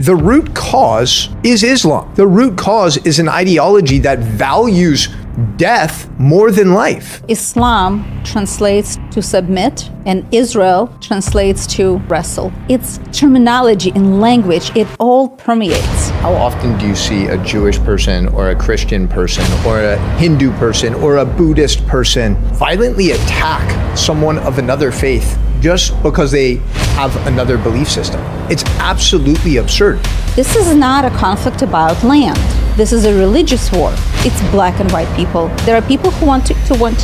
the root cause is Islam. The root cause is an ideology that values death more than life. Islam translates to submit, and Israel translates to wrestle. It's terminology and language, it all permeates. How often do you see a Jewish person or a Christian person or a Hindu person or a Buddhist person violently attack someone of another faith just because they have another belief system? It's absolutely absurd. This is not a conflict about land. This is a religious war. It's black and white people. There are people who want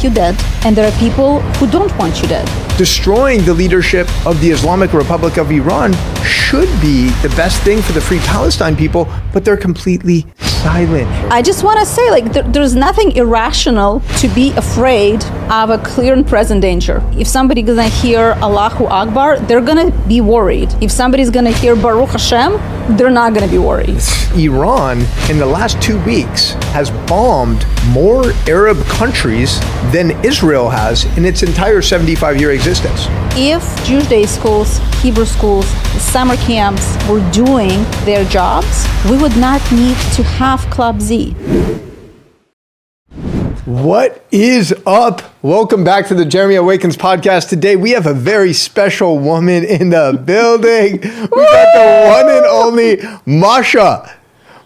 you dead, and there are people who don't want you dead. Destroying the leadership of the Islamic Republic of Iran should be the best thing for the Free Palestine people, but they're completely silent. I just want to say, there's nothing irrational to be afraid of a clear and present danger. If somebody's gonna hear Allahu Akbar, they're gonna be worried. If somebody's gonna hear Baruch Hashem, they're not gonna be worried. Iran, in the last 2 weeks, has bombed more Arab countries than Israel has in its entire 75-year existence. If Jewish day schools, Hebrew schools, summer camps were doing their jobs, we would not need to have Club Z. What is up? Welcome back to the Jeremy Awakens podcast. Today we have a very special woman in the building. We got the one and only Masha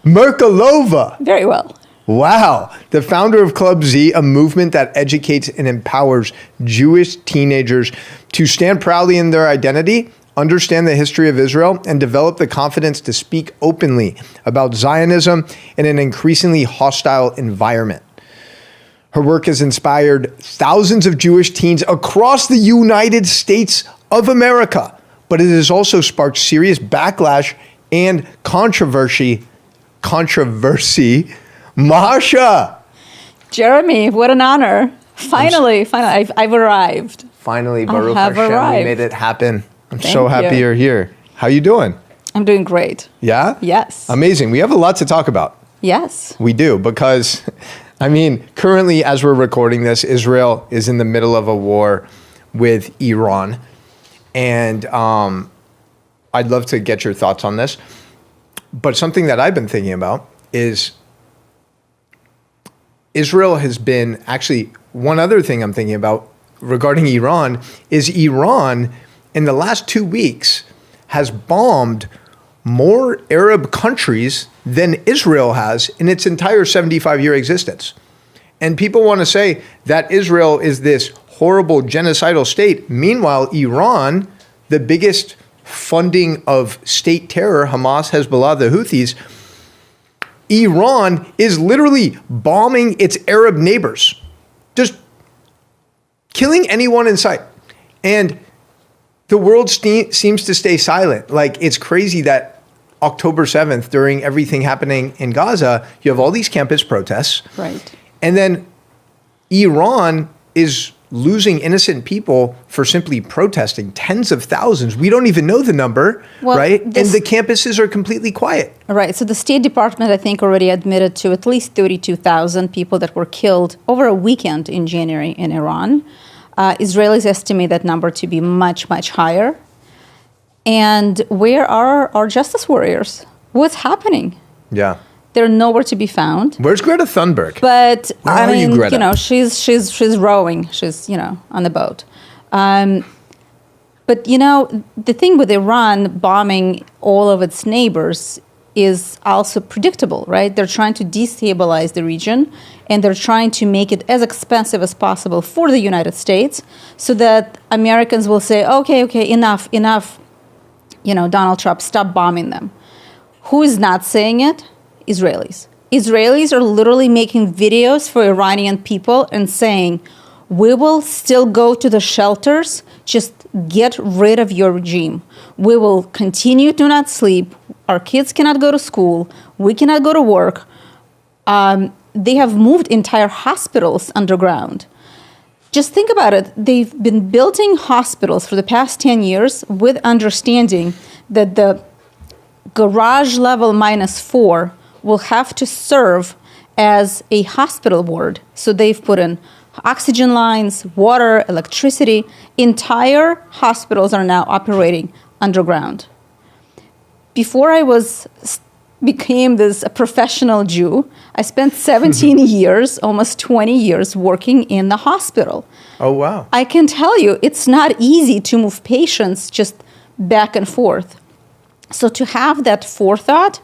Merkulova. Very well. Wow. The founder of Club Z, a movement that educates and empowers Jewish teenagers to stand proudly in their identity, understand the history of Israel, and develop the confidence to speak openly about Zionism in an increasingly hostile environment. Her work has inspired thousands of Jewish teens across the United States of America, but it has also sparked serious backlash and controversy. Masha! Jeremy, what an honor. Finally, I've arrived. Finally, Baruch Hashem, we made it happen. I'm so happy you're here. How you doing? I'm doing great. Yeah? Yes. Amazing. We have a lot to talk about. Yes. We do, because, currently as we're recording this, Israel is in the middle of a war with Iran. And I'd love to get your thoughts on this. But something that I've been thinking about is Israel has been, actually, one other thing I'm thinking about regarding Iran is Iran, in the last 2 weeks, has bombed more Arab countries than Israel has in its entire 75-year existence. And people want to say that Israel is this horrible genocidal state. Meanwhile, Iran, the biggest funding of state terror, Hamas, Hezbollah, the Houthis, Iran is literally bombing its Arab neighbors, just killing anyone in sight. And the world seems to stay silent. It's crazy that October 7th, during everything happening in Gaza, you have all these campus protests. Right. And then Iran is losing innocent people for simply protesting, tens of thousands. We don't even know the number, right? And the campuses are completely quiet. Right. So the State Department, I think, already admitted to at least 32,000 people that were killed over a weekend in January in Iran. Israelis estimate that number to be much, much higher. And where are our justice warriors? What's happening? Yeah. They're nowhere to be found. Where's Greta Thunberg? But Greta? She's rowing. She's on the boat. But the thing with Iran bombing all of its neighbors is also predictable, right? They're trying to destabilize the region, and they're trying to make it as expensive as possible for the United States, so that Americans will say, okay, enough. Donald Trump, stop bombing them. Who is not saying it? Israelis. Israelis are literally making videos for Iranian people and saying, we will still go to the shelters, just get rid of your regime. We will continue to not sleep. Our kids cannot go to school. We cannot go to work. They have moved entire hospitals underground. Just think about it. They've been building hospitals for the past 10 years with understanding that the garage level -4 will have to serve as a hospital ward. So they've put in oxygen lines, water, electricity. Entire hospitals are now operating underground. before I became this professional Jew, I spent 17 years, almost 20 years, working in the hospital. Oh, wow. I can tell you, it's not easy to move patients just back and forth. So to have that forethought,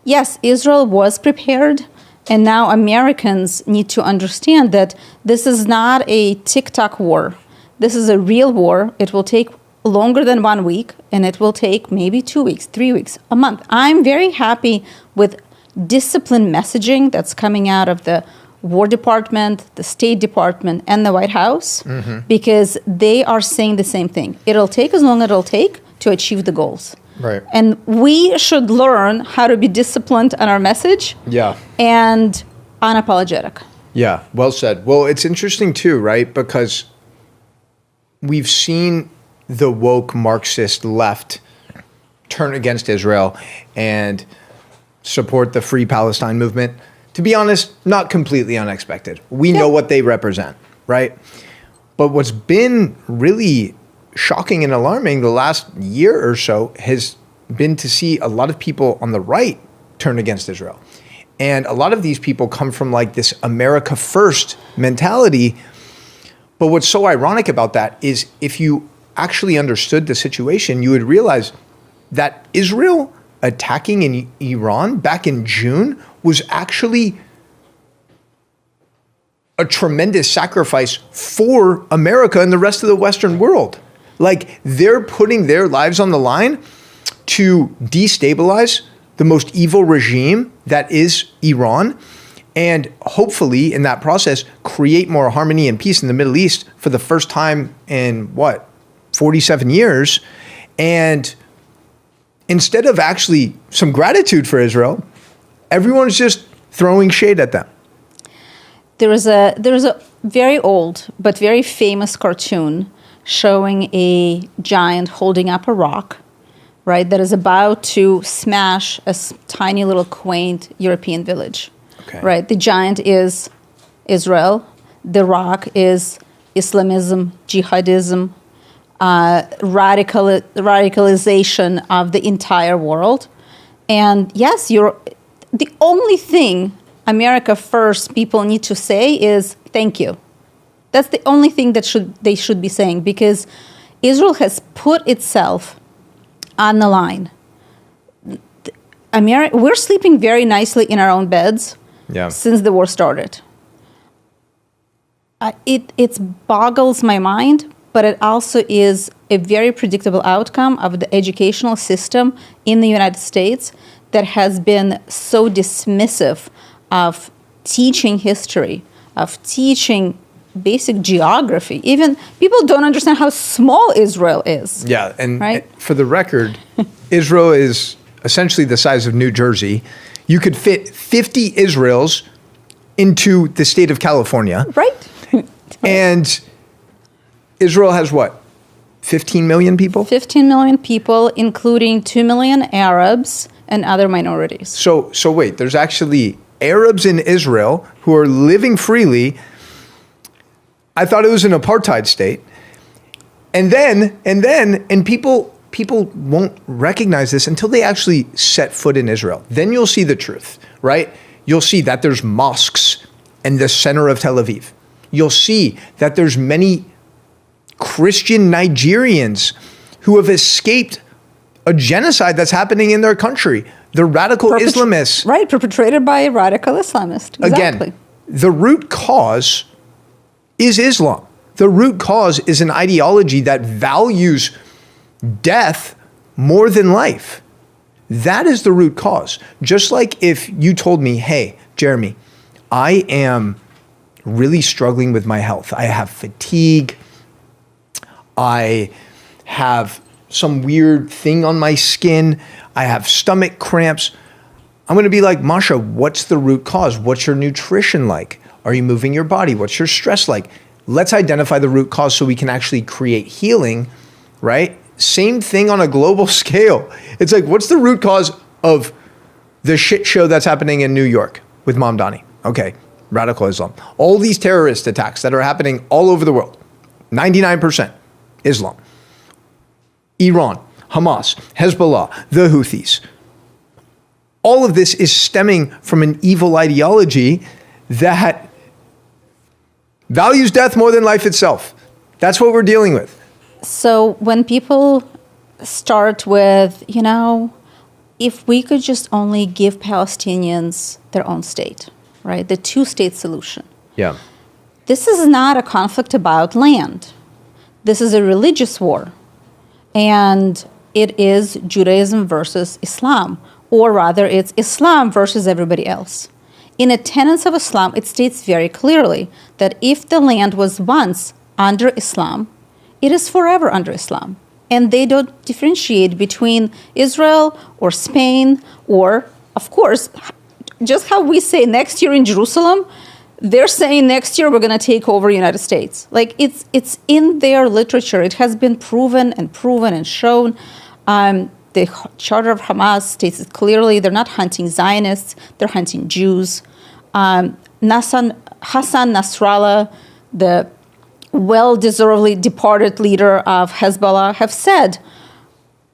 yes, Israel was prepared, and now Americans need to understand that this is not a TikTok war. This is a real war. It will take longer than 1 week, and it will take maybe 2 weeks, 3 weeks, a month. I'm very happy with disciplined messaging that's coming out of the War Department, the State Department, and the White House, because they are saying the same thing. It'll take as long as it'll take to achieve the goals. Right. And we should learn how to be disciplined on our message. Yeah. And unapologetic. Yeah, well said. Well, it's interesting too, right? Because we've seen the woke Marxist left turn against Israel and support the Free Palestine movement. To be honest, not completely unexpected. We know what they represent, right? But what's been really shocking and alarming the last year or so has been to see a lot of people on the right turn against Israel. And a lot of these people come from like this America first mentality. But what's so ironic about that is if you actually understood the situation, you would realize that Israel attacking in Iran back in June was actually a tremendous sacrifice for America and the rest of the Western world. Like, they're putting their lives on the line to destabilize the most evil regime that is Iran, and hopefully in that process create more harmony and peace in the Middle East for the first time in 47 years. And instead of actually some gratitude for Israel, everyone's just throwing shade at them. There is a very old but very famous cartoon showing a giant holding up a rock, right, that is about to smash a tiny little quaint European village. Okay. Right? The giant is Israel. The rock is Islamism, jihadism, radicalization of the entire world. And yes, the only thing America first people need to say is thank you. That's the only thing that they should be saying, because Israel has put itself on the line. We're sleeping very nicely in our own beds since the war started. It boggles my mind, but it also is a very predictable outcome of the educational system in the United States that has been so dismissive of teaching history, of teaching basic geography. Even people don't understand how small Israel is. Yeah, and right? For the record, Israel is essentially the size of New Jersey. You could fit 50 Israels into the state of California. Right. And Israel has what? 15 million people? 15 million people, including 2 million Arabs and other minorities. So wait, there's actually Arabs in Israel who are living freely. I thought it was an apartheid state. And people won't recognize this until they actually set foot in Israel. Then you'll see the truth, right? You'll see that there's mosques in the center of Tel Aviv. You'll see that there's many Christian Nigerians who have escaped a genocide that's happening in their country. The radical Islamists. Right, perpetrated by a radical Islamist. Exactly. Again, the root cause is Islam. The root cause is an ideology that values death more than life. That is the root cause. Just like if you told me, hey, Jeremy, I am really struggling with my health. I have fatigue. I have some weird thing on my skin. I have stomach cramps. I'm going to be like, Masha, what's the root cause? What's your nutrition like? Are you moving your body? What's your stress like? Let's identify the root cause so we can actually create healing, right? Same thing on a global scale. It's like, what's the root cause of the shit show that's happening in New York with Mamdani? Okay, radical Islam. All these terrorist attacks that are happening all over the world, 99% Islam. Iran, Hamas, Hezbollah, the Houthis. All of this is stemming from an evil ideology that values death more than life itself. That's what we're dealing with. So when people start with, if we could just only give Palestinians their own state, right? The two-state solution. Yeah. This is not a conflict about land. This is a religious war. And it is Judaism versus Islam. Or rather, it's Islam versus everybody else. In the tenets of Islam, it states very clearly that if the land was once under Islam, it is forever under Islam. And they don't differentiate between Israel or Spain or, of course, just how we say next year in Jerusalem, they're saying next year we're going to take over the United States. Like, it's in their literature. It has been proven and shown. The Charter of Hamas states it clearly. They're not hunting Zionists. They're hunting Jews. Hassan Nasrallah, the well-deservedly departed leader of Hezbollah, have said,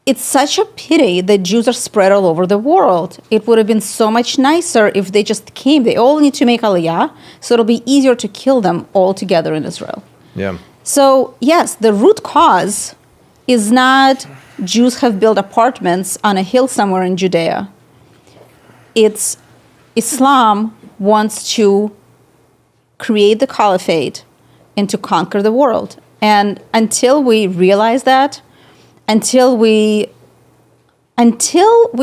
it's such a pity that Jews are spread all over the world. It would have been so much nicer if they just came. They all need to make aliyah, so it'll be easier to kill them all together in Israel. Yeah. So, yes, the root cause is not Jews have built apartments on a hill somewhere in Judea. It's Islam wants to create the caliphate and to conquer the world. And until we realize that, until we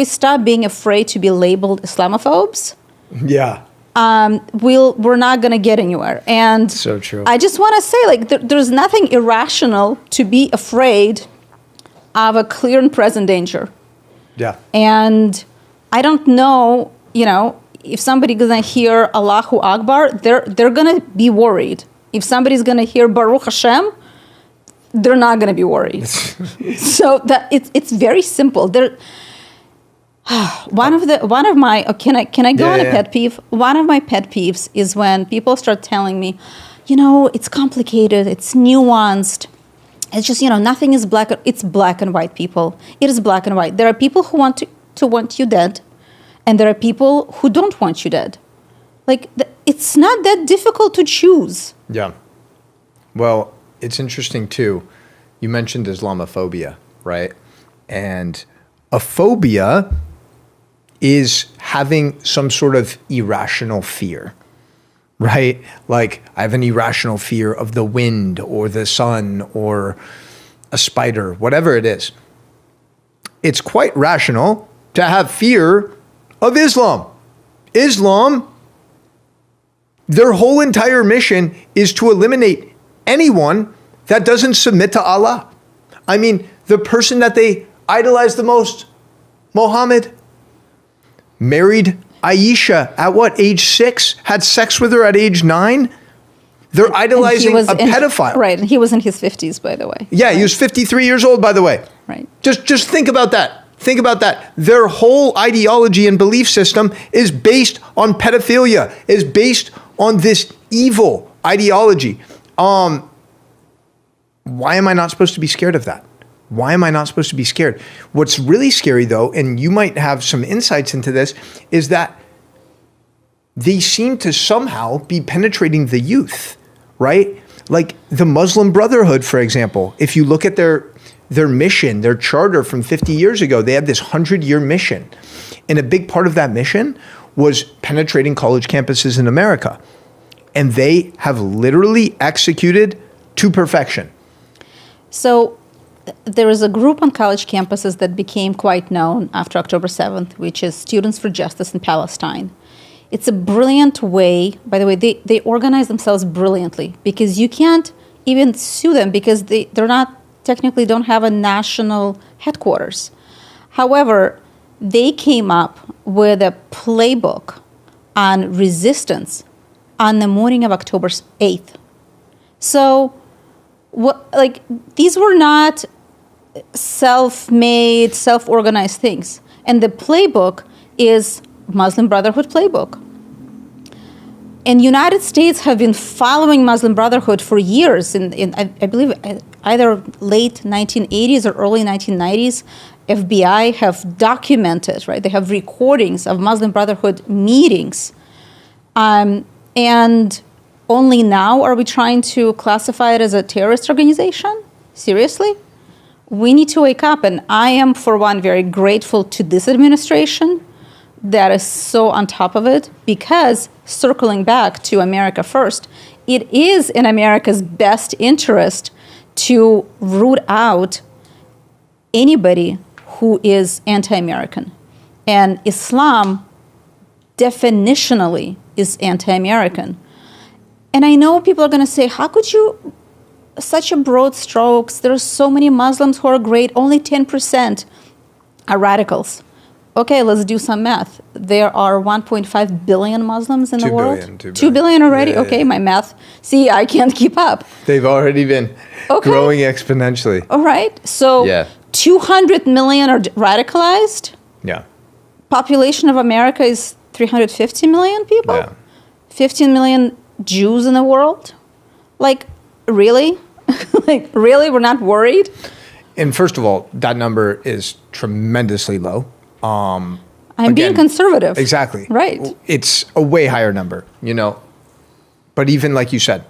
stop being afraid to be labeled Islamophobes, yeah, we're not going to get anywhere. And so true. I just want to say, there's nothing irrational to be afraid of a clear and present danger. Yeah. And I don't know, if somebody's going to hear Allahu Akbar, they're going to be worried. If somebody's going to hear Baruch Hashem, they're not going to be worried. So that it's very simple. One of my can I go on a pet peeve? One of my pet peeves is when people start telling me, it's complicated, it's nuanced. It's just, nothing is black. It's black and white, people. It is black and white. There are people who want to want you dead, and there are people who don't want you dead. It's not that difficult to choose. Yeah. Well, it's interesting, too. You mentioned Islamophobia, right? And a phobia is having some sort of irrational fear, right? Like, I have an irrational fear of the wind or the sun or a spider, whatever it is. It's quite rational to have fear of Islam. Islam, their whole entire mission is to eliminate anyone that doesn't submit to Allah. I mean, the person that they idolize the most, Muhammad, married Aisha at what, age 6? Had sex with her at age 9? They're idolizing a pedophile. Right, and he was in his 50s, by the way. Yeah, right. He was 53 years old, by the way. Right. Just think about that. Think about that. Their whole ideology and belief system is based on pedophilia, is based on this evil ideology. Why am I not supposed to be scared of that? Why am I not supposed to be scared? What's really scary, though, and you might have some insights into this, is that they seem to somehow be penetrating the youth, right? Like the Muslim Brotherhood, for example. If you look at their mission, their charter from 50 years ago, they had this 100-year mission. And a big part of that mission was penetrating college campuses in America. And they have literally executed to perfection. So there is a group on college campuses that became quite known after October 7th, which is Students for Justice in Palestine. It's a brilliant way. By the way, they organize themselves brilliantly because you can't even sue them because they're not technically don't have a national headquarters. However, they came up with a playbook on resistance on the morning of October 8th. So, these were not self-made, self-organized things. And the playbook is Muslim Brotherhood playbook. And United States have been following Muslim Brotherhood for years. I believe either late 1980s or early 1990s, FBI have documented, right? They have recordings of Muslim Brotherhood meetings. And only now are we trying to classify it as a terrorist organization? Seriously? We need to wake up. And I am, for one, very grateful to this administration that is so on top of it, because circling back to America first, it is in America's best interest to root out anybody who is anti-American. And Islam definitionally is anti-American. And I know people are going to say, how could you, such a broad strokes, there are so many Muslims who are great, only 10% are radicals. Okay, let's do some math. There are 1.5 billion Muslims in the world. 2 billion already? Yeah, okay, my math. See, I can't keep up. They've already been growing exponentially. All right. So 200 million are radicalized. Yeah. Population of America is 350 million people. Yeah. 15 million Jews in the world. Like, really? Like, really? We're not worried? And first of all, that number is tremendously low. I'm being conservative. Exactly. Right. It's a way higher number, you know. But even like you said,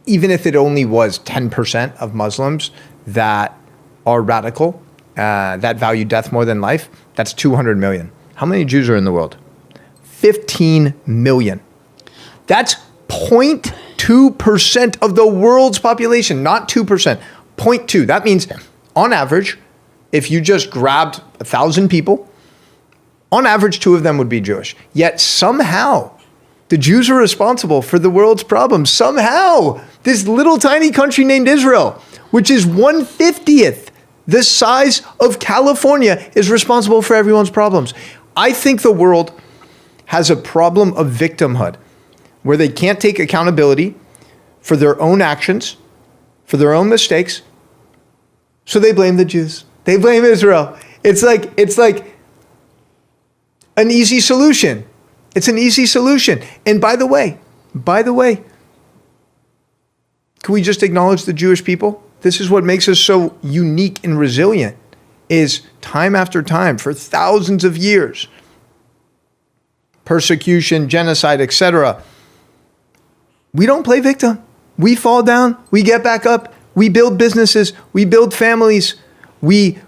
even if it only was 10% of Muslims that are radical, that value death more than life, that's 200 million. How many Jews are in the world? 15 million. That's 0.2% of the world's population, not 2%. 0.2. That means, on average, if you just grabbed 1,000 people, on average, 2 of them would be Jewish. Yet somehow, the Jews are responsible for the world's problems. Somehow, this little tiny country named Israel, which is 1/50th the size of California, is responsible for everyone's problems. I think the world has a problem of victimhood, where they can't take accountability for their own actions, for their own mistakes, so they blame the Jews. They blame Israel. It's like an easy solution. It's an easy solution. And by the way, can we just acknowledge the Jewish people? This is what makes us so unique and resilient, is time after time, for thousands of years, persecution, genocide, etc. We don't play victim. We fall down, we get back up, we build businesses, we build families, we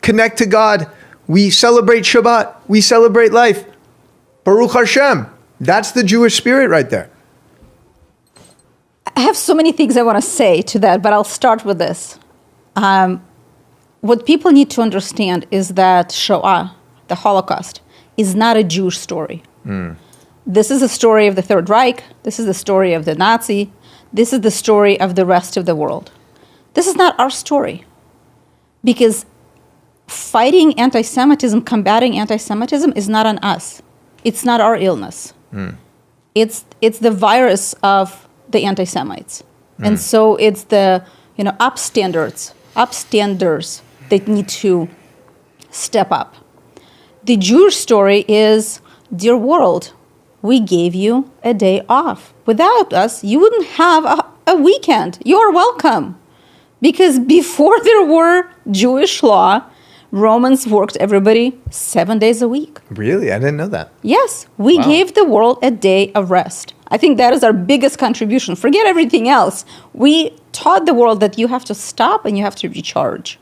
connect to God, we celebrate Shabbat, we celebrate life. Baruch Hashem. That's the Jewish spirit right there. I have so many things I want to say to that, but I'll start with this. What people need to understand is that Shoah, the Holocaust, is not a Jewish story. This is a story of the Third Reich. This is the story of the Nazi. This is the story of the rest of the world. This is not our story. Because fighting anti-Semitism, combating anti-Semitism is not on us. It's not our illness. It's the virus of the anti-Semites. And so it's the upstanders that need to step up. The Jewish story is, dear world, we gave you a day off. Without us, you wouldn't have a weekend. You're welcome. Because before there were Jewish law, Romans worked everybody 7 days a week. Really? I didn't know that. Yes. We gave the world a day of rest. I think that is our biggest contribution. Forget everything else. We taught the world that you have to stop and you have to recharge.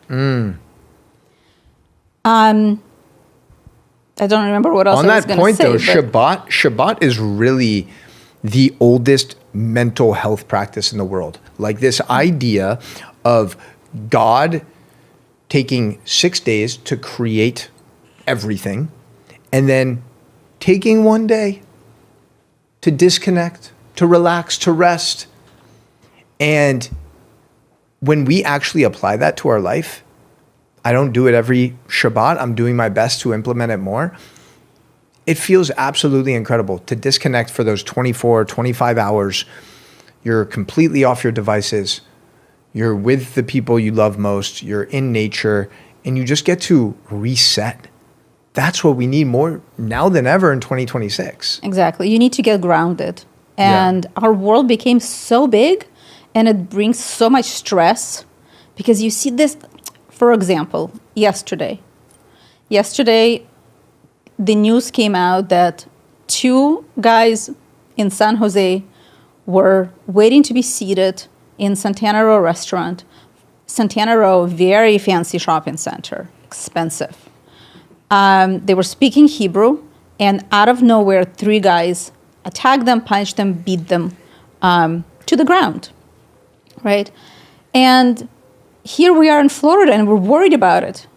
I don't remember what else I was going to say. On that point, though, Shabbat is really the oldest mental health practice in the world. Like this idea of God taking 6 days to create everything and then taking 1 day to disconnect, to relax, to rest. And when we actually apply that to our life, I don't do it every Shabbat. I'm doing my best to implement it more. It feels absolutely incredible to disconnect for those 24, 25 hours. You're completely off your devices. You're with the people you love most. You're in nature, and you just get to reset. That's what we need more now than ever in 2026. Exactly. You need to get grounded. And our world became so big, and it brings so much stress Because you see this, for example, yesterday, the news came out that 2 guys in San Jose were waiting to be seated in Santana Row restaurant. Santana Row, very fancy shopping center, expensive. They were speaking Hebrew, and out of nowhere, 3 guys attacked them, punched them, beat them to the ground, right? And here we are in Florida, and we're worried about it.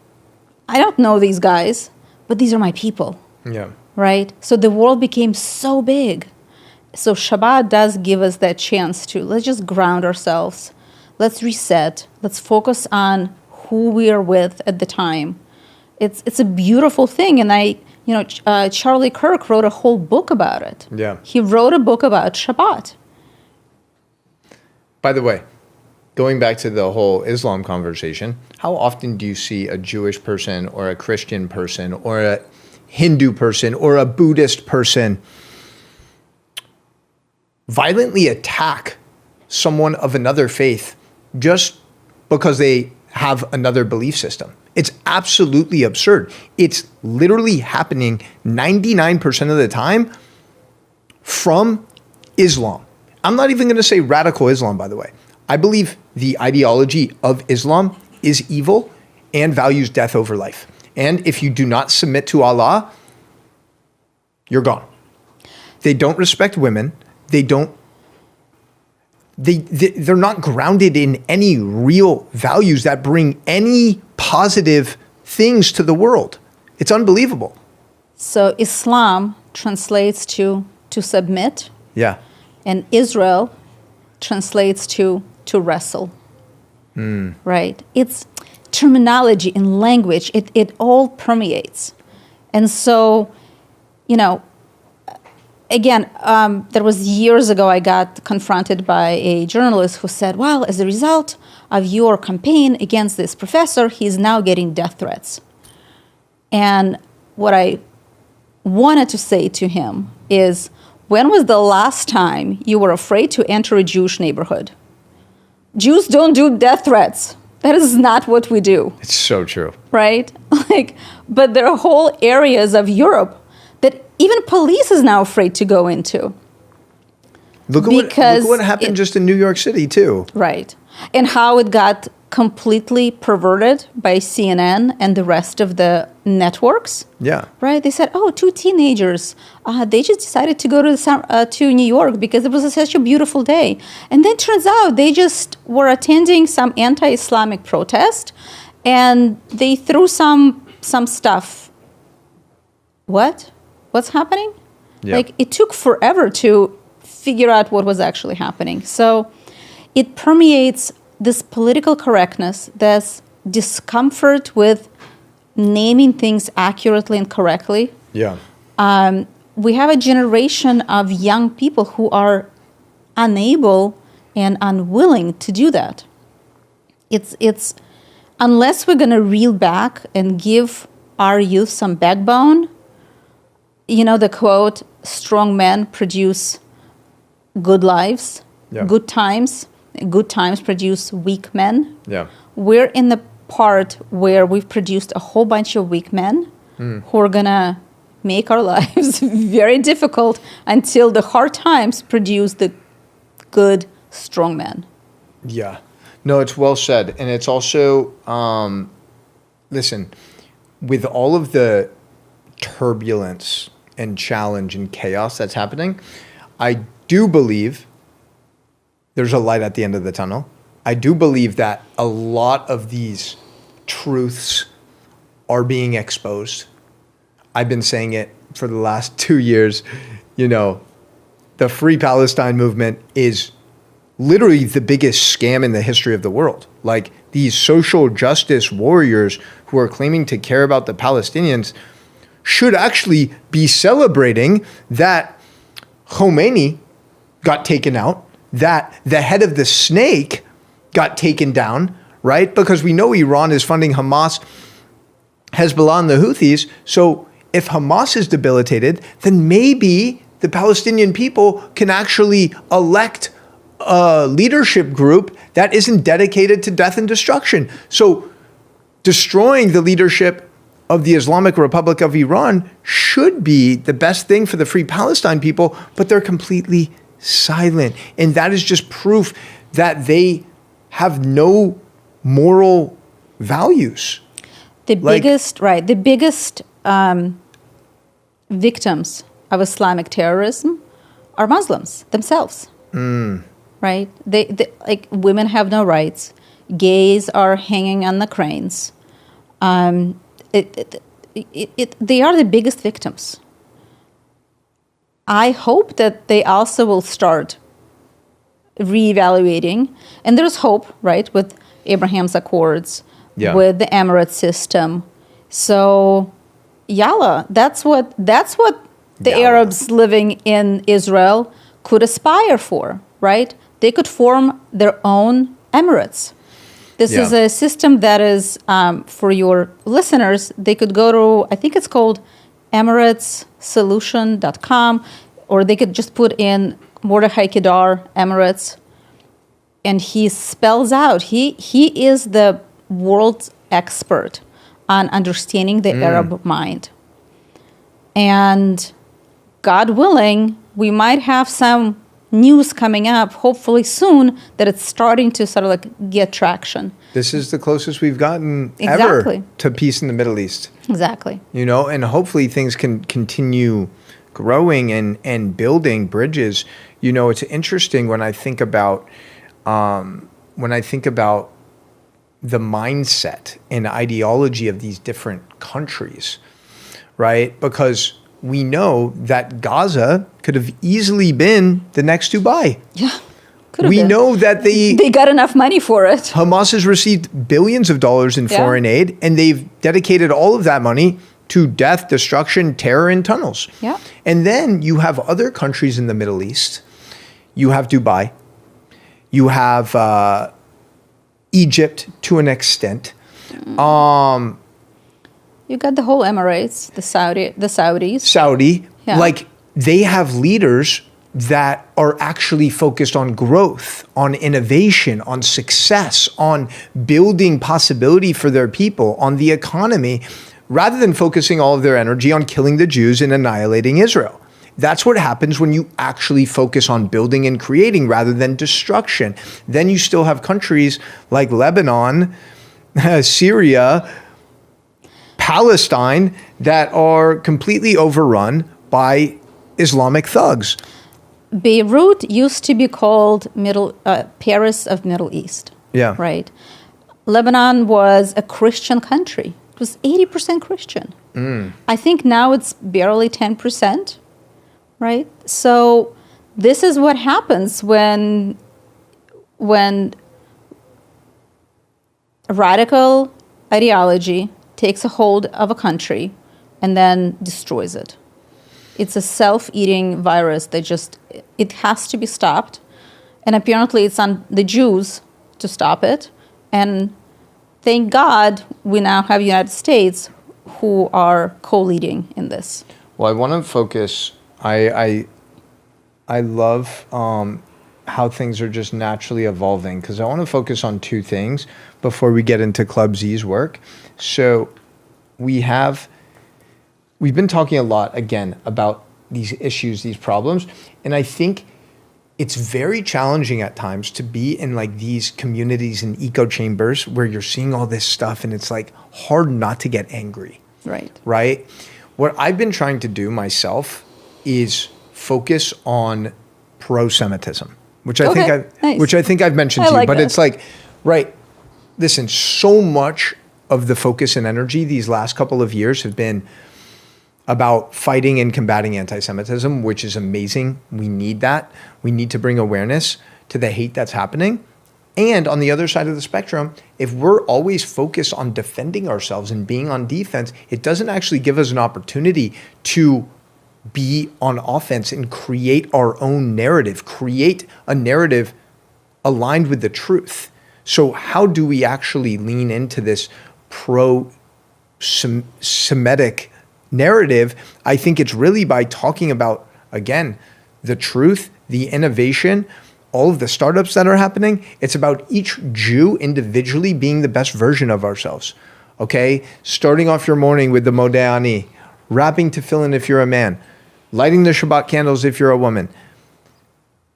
I don't know these guys, but these are my people. Yeah. Right? So the world became so big. So Shabbat does give us that chance to, let's just ground ourselves. Let's reset. Let's focus on who we are with at the time. It's a beautiful thing. And Charlie Kirk wrote a whole book about it. Yeah. He wrote a book about Shabbat. By the way, going back to the whole Islam conversation, how often do you see a Jewish person or a Christian person or a Hindu person or a Buddhist person violently attack someone of another faith just because they have another belief system? It's absolutely absurd. It's literally happening 99% of the time from Islam. I'm not even going to say radical Islam, by the way. I believe the ideology of Islam is evil and values death over life. And if you do not submit to Allah, you're gone. They don't respect women. They're not grounded in any real values that bring any positive things to the world. It's unbelievable. So Islam translates to submit. Yeah. And Israel translates to wrestle. Right? It's terminology and language. It all permeates. And so, again, there was years ago I got confronted by a journalist who said, well, as a result of your campaign against this professor, he's now getting death threats. And what I wanted to say to him is, when was the last time you were afraid to enter a Jewish neighborhood? Jews don't do death threats. That is not what we do. It's so true. Right? But there are whole areas of Europe that even police is now afraid to go into. Look at what happened just in New York City, too. Right. And how it got completely perverted by CNN and the rest of the networks. Yeah. Right? They said, 2 teenagers, they just decided to go to New York because it was such a beautiful day. And then it turns out they just were attending some anti-Islamic protest and they threw some stuff. What? What's happening? Yeah. It took forever to figure out what was actually happening. So it permeates this political correctness, this discomfort with naming things accurately and correctly. Yeah. We have a generation of young people who are unable and unwilling to do that. It's unless we're going to reel back and give our youth some backbone. The quote, strong men produce good lives, good times. Good times produce weak men. Yeah. We're in the part where we've produced a whole bunch of weak men who are going to make our lives very difficult until the hard times produce the good, strong men. Yeah. No, it's well said. And it's also, listen, with all of the turbulence and challenge and chaos that's happening, I do believe there's a light at the end of the tunnel. I do believe that a lot of these truths are being exposed. I've been saying it for the last 2 years. The Free Palestine movement is literally the biggest scam in the history of the world. These social justice warriors who are claiming to care about the Palestinians should actually be celebrating that Khomeini got taken out, that the head of the snake got taken down, right? Because we know Iran is funding Hamas, Hezbollah, and the Houthis. So if Hamas is debilitated, then maybe the Palestinian people can actually elect a leadership group that isn't dedicated to death and destruction. So destroying the leadership of the Islamic Republic of Iran should be the best thing for the Free Palestine people, but they're completely silent. And that is just proof that they have no moral values. The biggest victims of Islamic terrorism are Muslims themselves. Right? They like women have no rights. Gays are hanging on the cranes. They are the biggest victims. I hope that they also will start reevaluating, and there's hope, right, with Abraham's Accords, with the Emirate system. So, yalla, that's what the Arabs living in Israel could aspire for, right? They could form their own emirates. This is a system that is, for your listeners, they could go to, I think it's called emiratessolution.com, or they could just put in Mordechai Kedar, Emirates, and he spells out, he is the world's expert on understanding the Arab mind. And God willing, we might have some news coming up, hopefully soon, that it's starting to sort of like get traction. This is the closest we've gotten ever to peace in the Middle East. Exactly. You know, and hopefully things can continue growing and building bridges. You know, it's interesting when I think about the mindset and ideology of these different countries, right? Because we know that Gaza could have easily been the next Dubai. Yeah. We know that they got enough money for it. Hamas has received billions of dollars in foreign aid, and they've dedicated all of that money to death, destruction, terror, and tunnels. Yeah. And then you have other countries in the Middle East. You have Dubai. You have Egypt to an extent. You got the whole Emirates, the Saudis. Saudi. Yeah. Like, they have leaders that are actually focused on growth, on innovation, on success, on building possibility for their people, on the economy, rather than focusing all of their energy on killing the Jews and annihilating Israel. That's what happens when you actually focus on building and creating rather than destruction. Then you still have countries like Lebanon, Syria, Palestine that are completely overrun by Islamic thugs. Beirut used to be called Paris of Middle East. Yeah. Right. Lebanon was a Christian country. It was 80% Christian. I think now it's barely 10%. Right. So this is what happens when radical ideology takes a hold of a country and then destroys it. It's a self-eating virus that it has to be stopped. And apparently it's on the Jews to stop it. And thank God we now have United States who are co-leading in this. Well, I want to focus, I love how things are just naturally evolving, because I want to focus on two things before we get into Club Z's work. So we've been talking a lot, again, about these issues, these problems. And I think it's very challenging at times to be in like these communities and echo chambers where you're seeing all this stuff and it's like hard not to get angry. Right. Right? What I've been trying to do myself is focus on pro-Semitism, which I think I've mentioned to you, but it's like, right, listen, so much of the focus and energy these last couple of years have been about fighting and combating anti-Semitism, which is amazing. We need that. We need to bring awareness to the hate that's happening. And on the other side of the spectrum, if we're always focused on defending ourselves and being on defense, it doesn't actually give us an opportunity to be on offense and create our own narrative, create a narrative aligned with the truth. So how do we actually lean into this pro-Semitic narrative? I think it's really by talking about, again, the truth, the innovation, all of the startups that are happening, it's about each Jew individually being the best version of ourselves. Okay? Starting off your morning with the Modeh Ani, wrapping tefillin if you're a man, lighting the Shabbat candles if you're a woman,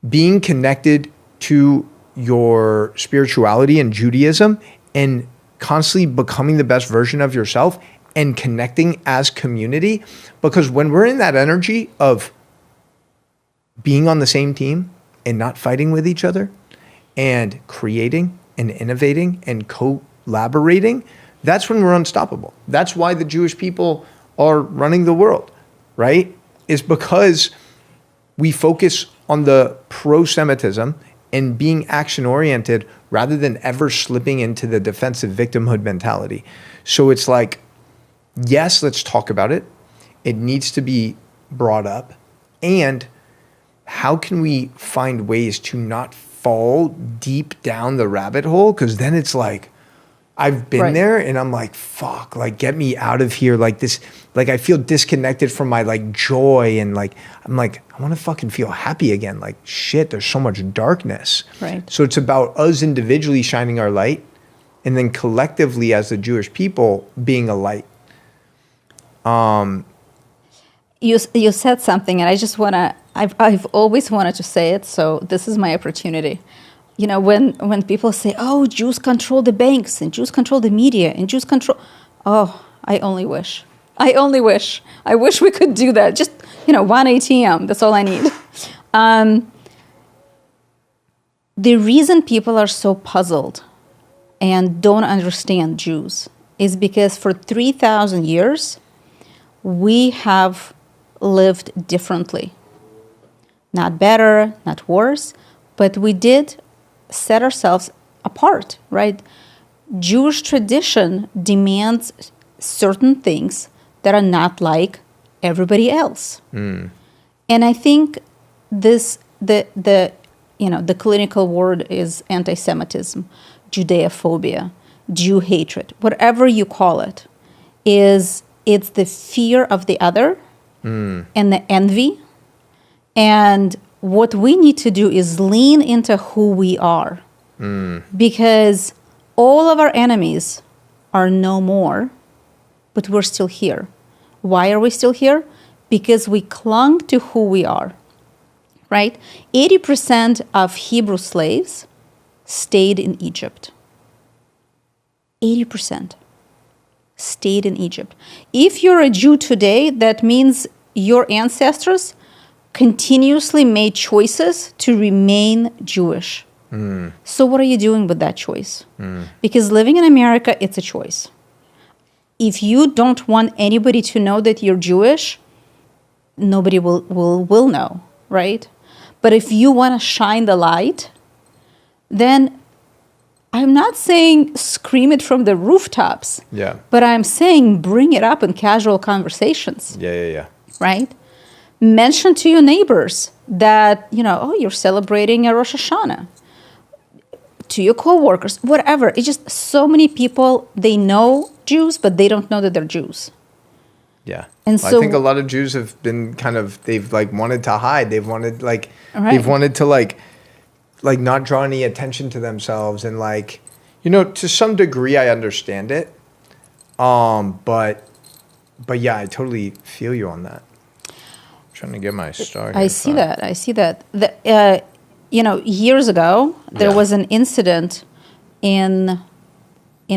being connected to your spirituality and Judaism and constantly becoming the best version of yourself and connecting as community. Because when we're in that energy of being on the same team and not fighting with each other and creating and innovating and collaborating, that's when we're unstoppable. That's why the Jewish people are running the world, right? Is because we focus on the pro-Semitism and being action-oriented rather than ever slipping into the defensive victimhood mentality. So it's like, yes, let's talk about it. It needs to be brought up. And how can we find ways to not fall deep down the rabbit hole? Because then it's like, I've been there and I'm like, fuck, like get me out of here. Like this, like I feel disconnected from my like joy and like, I'm like, I want to fucking feel happy again. Like shit, there's so much darkness. Right. So it's about us individually shining our light and then collectively as the Jewish people being a light. You said something and I just want to, I've always wanted to say it. So this is my opportunity. You know, when people say, oh, Jews control the banks and Jews control the media and Jews control, oh, I only wish. I wish we could do that. Just, one ATM, that's all I need. The reason people are so puzzled and don't understand Jews is because for 3,000 years, we have lived differently. Not better, not worse, but we did set ourselves apart, right? Jewish tradition demands certain things that are not like everybody else. And I think the clinical word is anti-Semitism, Judeophobia, Jew hatred, whatever you call it, it's the fear of the other and the envy. And what we need to do is lean into who we are. Because all of our enemies are no more, but we're still here. Why are we still here? Because we clung to who we are, right? 80% of Hebrew slaves stayed in Egypt. 80% stayed in Egypt. If you're a Jew today, that means your ancestors continuously made choices to remain Jewish. So what are you doing with that choice? Because living in America, it's a choice. If you don't want anybody to know that you're Jewish, nobody will know, right? But if you want to shine the light, then I'm not saying scream it from the rooftops. Yeah. But I'm saying bring it up in casual conversations. Yeah. Right? Mention to your neighbors that, you're celebrating a Rosh Hashanah. To your coworkers, whatever. It's just so many people, they know Jews, but they don't know that they're Jews. Yeah. And I so think a lot of Jews have been they've like wanted to hide. They've wanted Right. to not draw any attention to themselves. And to some degree, I understand it. But yeah, I totally feel you on that. I'm trying to get my star. I see that. Years ago, there was an incident in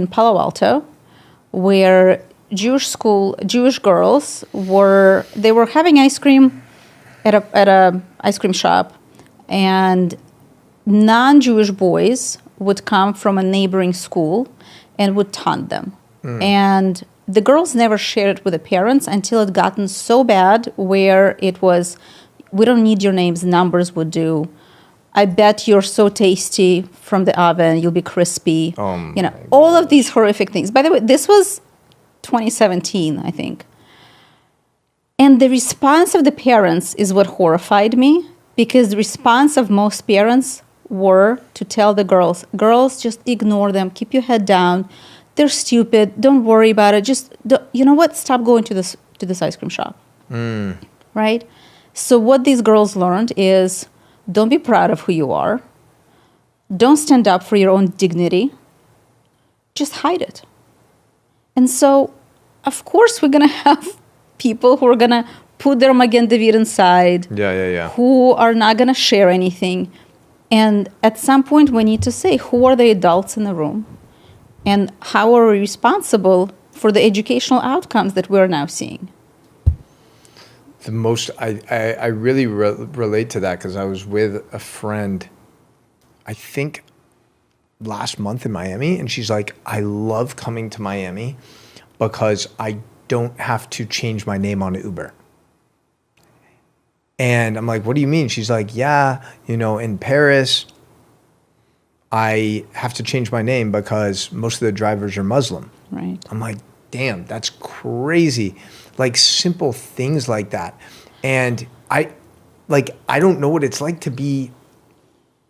Palo Alto where Jewish girls were having ice cream at a ice cream shop, and non-Jewish boys would come from a neighboring school and would taunt them. And the girls never shared it with the parents until it gotten so bad where it was, we don't need your names, numbers would do. I bet you're so tasty from the oven, you'll be crispy. All of these horrific things. By the way, this was 2017, I think. And the response of the parents is what horrified me, because the response of most parents were to tell the girls, just ignore them, keep your head down. They're stupid. Don't worry about it. Just, stop going to this ice cream shop. Right? So what these girls learned is, don't be proud of who you are. don't stand up for your own dignity, just hide it. And so, of course, we're going to have people who are going to put their Magen David inside, who are not going to share anything. And at some point, we need to say, who are the adults in the room? And how are we responsible for the educational outcomes that we're now seeing? I really relate to that because I was with a friend, I think last month in Miami, and she's like, I love coming to Miami because I don't have to change my name on Uber. And I'm like, what do you mean? She's like, yeah, in Paris, I have to change my name because most of the drivers are Muslim. Right. I'm like, damn, that's crazy. Like simple things like that. And I don't know what it's like to be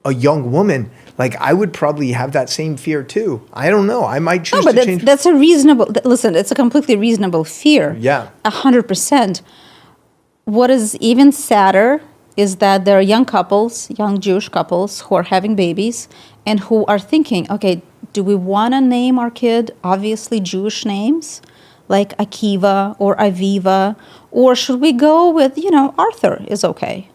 a young woman. Like I would probably have that same fear too. I don't know. I might choose to change. That's a reasonable, listen, it's a completely reasonable fear. Yeah. 100%. What is even sadder is that there are young Jewish couples who are having babies and who are thinking, okay, do we want to name our kid obviously Jewish names like Akiva or Aviva, or should we go with, Arthur is okay?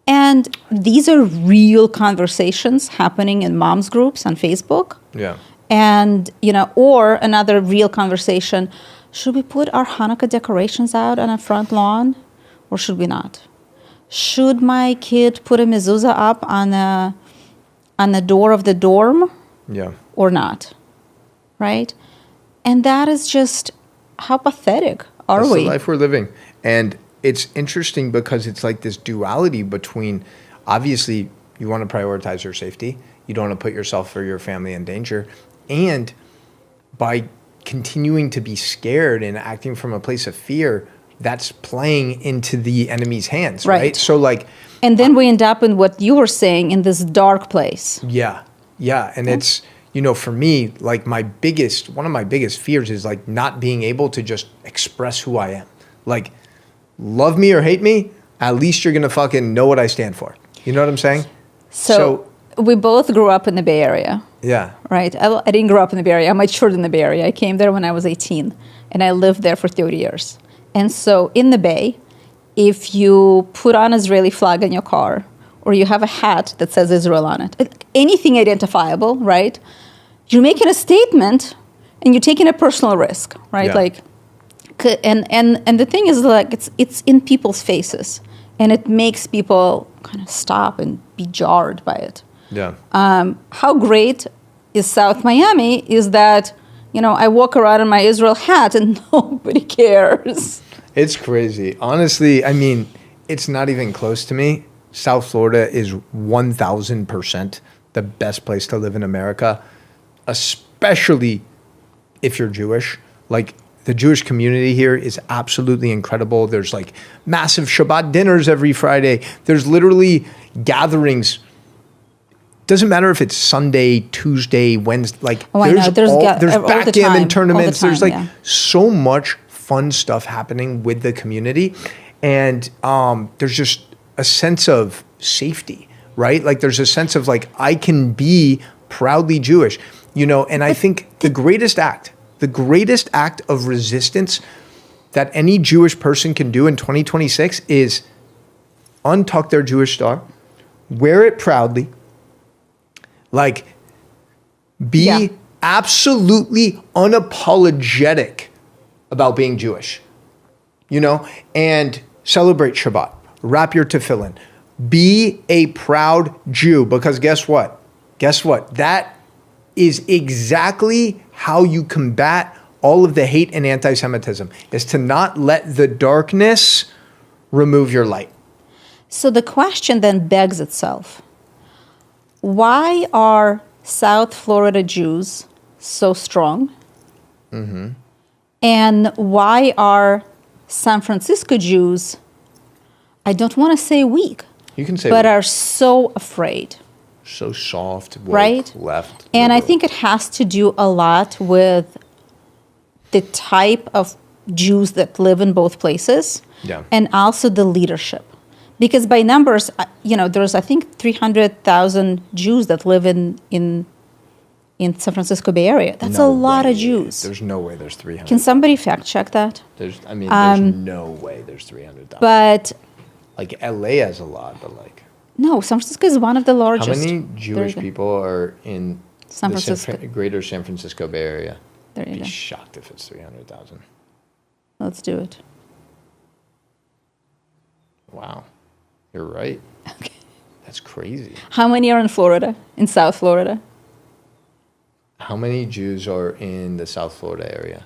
And these are real conversations happening in moms groups on Facebook. Yeah. And, or another real conversation, should we put our Hanukkah decorations out on a front lawn or should we not? Should my kid put a mezuzah up on the door of the dorm? Yeah. Or not? Right? And that is just, how pathetic are we? That's the life we're living. And it's interesting because it's like this duality between, obviously, you want to prioritize your safety. You don't want to put yourself or your family in danger. And by continuing to be scared and acting from a place of fear, that's playing into the enemy's hands, right? So and then we end up in what you were saying, in this dark place. Yeah. And it's, for me, like one of my biggest fears is like not being able to just express who I am. Like, love me or hate me, at least you're going to fucking know what I stand for. You know what I'm saying? So we both grew up in the Bay Area. Yeah. Right? I didn't grow up in the Bay Area. I matured in the Bay Area. I came there when I was 18, and I lived there for 30 years. And so in the Bay, if you put an Israeli flag in your car, or you have a hat that says Israel on it, anything identifiable, right? You're making a statement, and you're taking a personal risk, right? Yeah. And the thing is, like, it's in people's faces, and it makes people kind of stop and be jarred by it. Yeah. How great is South Miami is that, I walk around in my Israel hat and nobody cares. It's crazy. Honestly, I mean, it's not even close to me. South Florida is 1,000% the best place to live in America, especially if you're Jewish. Like, the Jewish community here is absolutely incredible. There's like massive Shabbat dinners every Friday. There's literally gatherings. Doesn't matter if it's Sunday, Tuesday, Wednesday. Like, there's backgammon tournaments. There's so much fun stuff happening with the community. And there's just a sense of safety, right? Like, there's a sense of like, I can be proudly Jewish, and I think the greatest act of resistance that any Jewish person can do in 2026 is untuck their Jewish star, wear it proudly, like be absolutely unapologetic about being Jewish, and celebrate Shabbat, wrap your tefillin, be a proud Jew, because guess what? That is exactly how you combat all of the hate and anti-Semitism, is to not let the darkness remove your light. So the question then begs itself. Why are South Florida Jews so strong? Mm-hmm. And why are San Francisco Jews, I don't want to say weak, you can say but weak. Are so afraid? So soft, woke, right? Left. And liberal. I think it has to do a lot with the type of Jews that live in both places, yeah. and also the leadership. Because by numbers, there's, I think, 300,000 Jews that live in San Francisco Bay Area. That's a lot of Jews. There's no way there's 300. Can somebody fact check that? There's no way there's 300,000. But like LA has a lot, but like no, San Francisco is one of the largest. how many Jewish people are in San Francisco, greater San Francisco Bay Area? There you I'd go. be shocked if it's 300,000. Let's do it. Wow, you're right. Okay. That's crazy. How many are in Florida? In South Florida? How many Jews are in the South Florida area?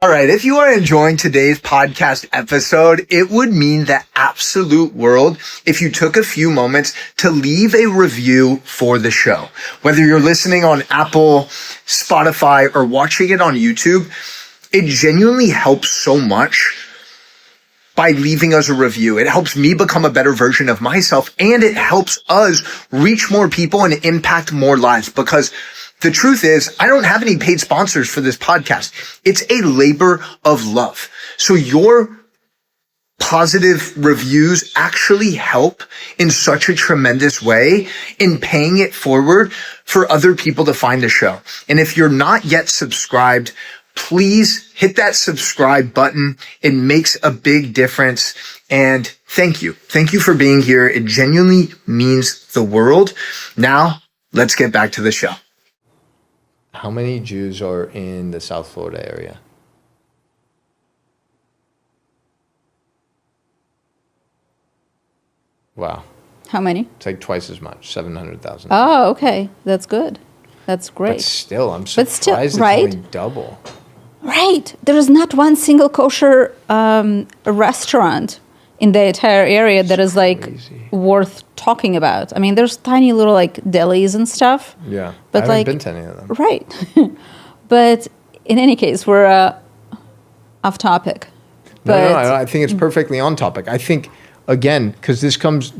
All right, if you are enjoying today's podcast episode, it would mean the absolute world if you took a few moments to leave a review for the show. Whether you're listening on Apple, Spotify, or watching it on YouTube, it genuinely helps so much by leaving us a review. It helps me become a better version of myself, and it helps us reach more people and impact more lives, because the truth is, I don't have any paid sponsors for this podcast. It's a labor of love. So your positive reviews actually help in such a tremendous way in paying it forward for other people to find the show. And if you're not yet subscribed, please hit that subscribe button. It makes a big difference. And thank you. Thank you for being here. It genuinely means the world. Now, let's get back to the show. How many Jews are in the South Florida area? Wow. How many? It's like twice as much, 700,000. Oh, okay. That's good. That's great. But still, I'm surprised right? it's only double. Right. There is not one single kosher restaurant in the entire area that is like worth talking about. I mean, there's tiny little like delis and stuff. Yeah, but I haven't been to any of them. Right. But in any case, we're off topic. No, I think it's perfectly on topic. I think, again, because this comes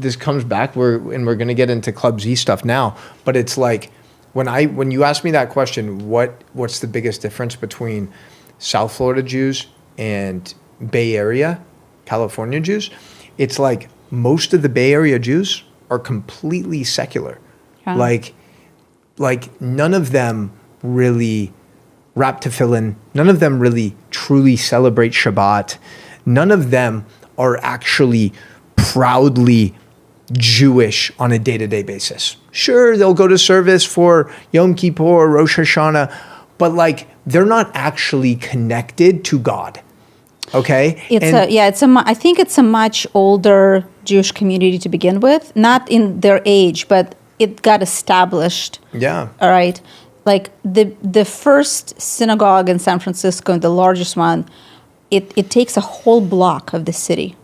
back, we're going to get into Club Z stuff now. But it's like when you ask me that question, what's the biggest difference between South Florida Jews and Bay Area California Jews? It's like most of the Bay Area Jews are completely secular. Yeah. Like none of them really wrap tefillin. None of them really truly celebrate Shabbat. None of them are actually proudly Jewish on a day-to-day basis. Sure, they'll go to service for Yom Kippur or Rosh Hashanah, but like they're not actually connected to God. Okay. I think it's a much older Jewish community to begin with, not in their age, but it got established. Yeah. All right. Like the first synagogue in San Francisco, the largest one, it takes a whole block of the city.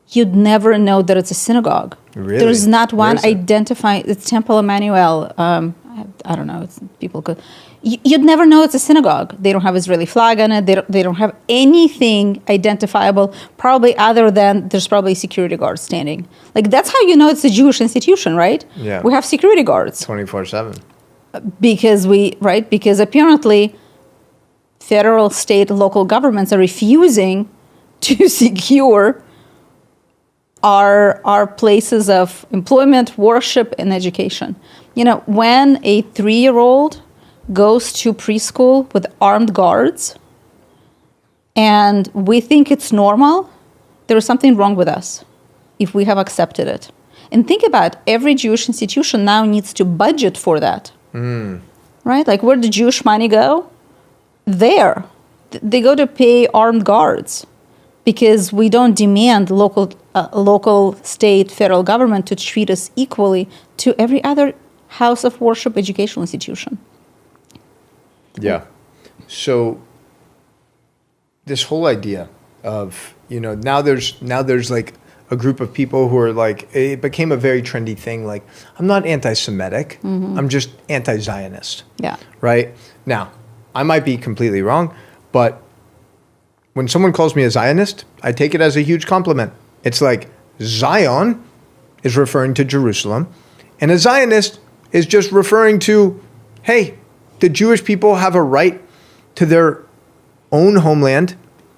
You'd never know that it's a synagogue. Really? There's not one Where is it? identifying. It's Temple Emmanuel. I don't know. People could. You'd never know it's a synagogue. They don't have Israeli flag on it. They don't have anything identifiable, probably other than there's probably a security guard standing. Like, that's how you know it's a Jewish institution, right? Yeah. We have security guards. 24/7. Because apparently federal, state, local governments are refusing to secure our places of employment, worship, and education. You know, when a 3-year-old goes to preschool with armed guards and we think it's normal, there is something wrong with us if we have accepted it. And think about every Jewish institution now needs to budget for that. Right? Like, where did Jewish money go? There. They go to pay armed guards because we don't demand local, state, federal government to treat us equally to every other house of worship educational institution. Yeah. So this whole idea of, now there's like a group of people who are like, it became a very trendy thing. Like, I'm not anti-Semitic. I'm just anti-Zionist. Yeah. Right? Now, I might be completely wrong, but when someone calls me a Zionist, I take it as a huge compliment. It's like Zion is referring to Jerusalem, and a Zionist is just referring to, hey, the Jewish people have a right to their own homeland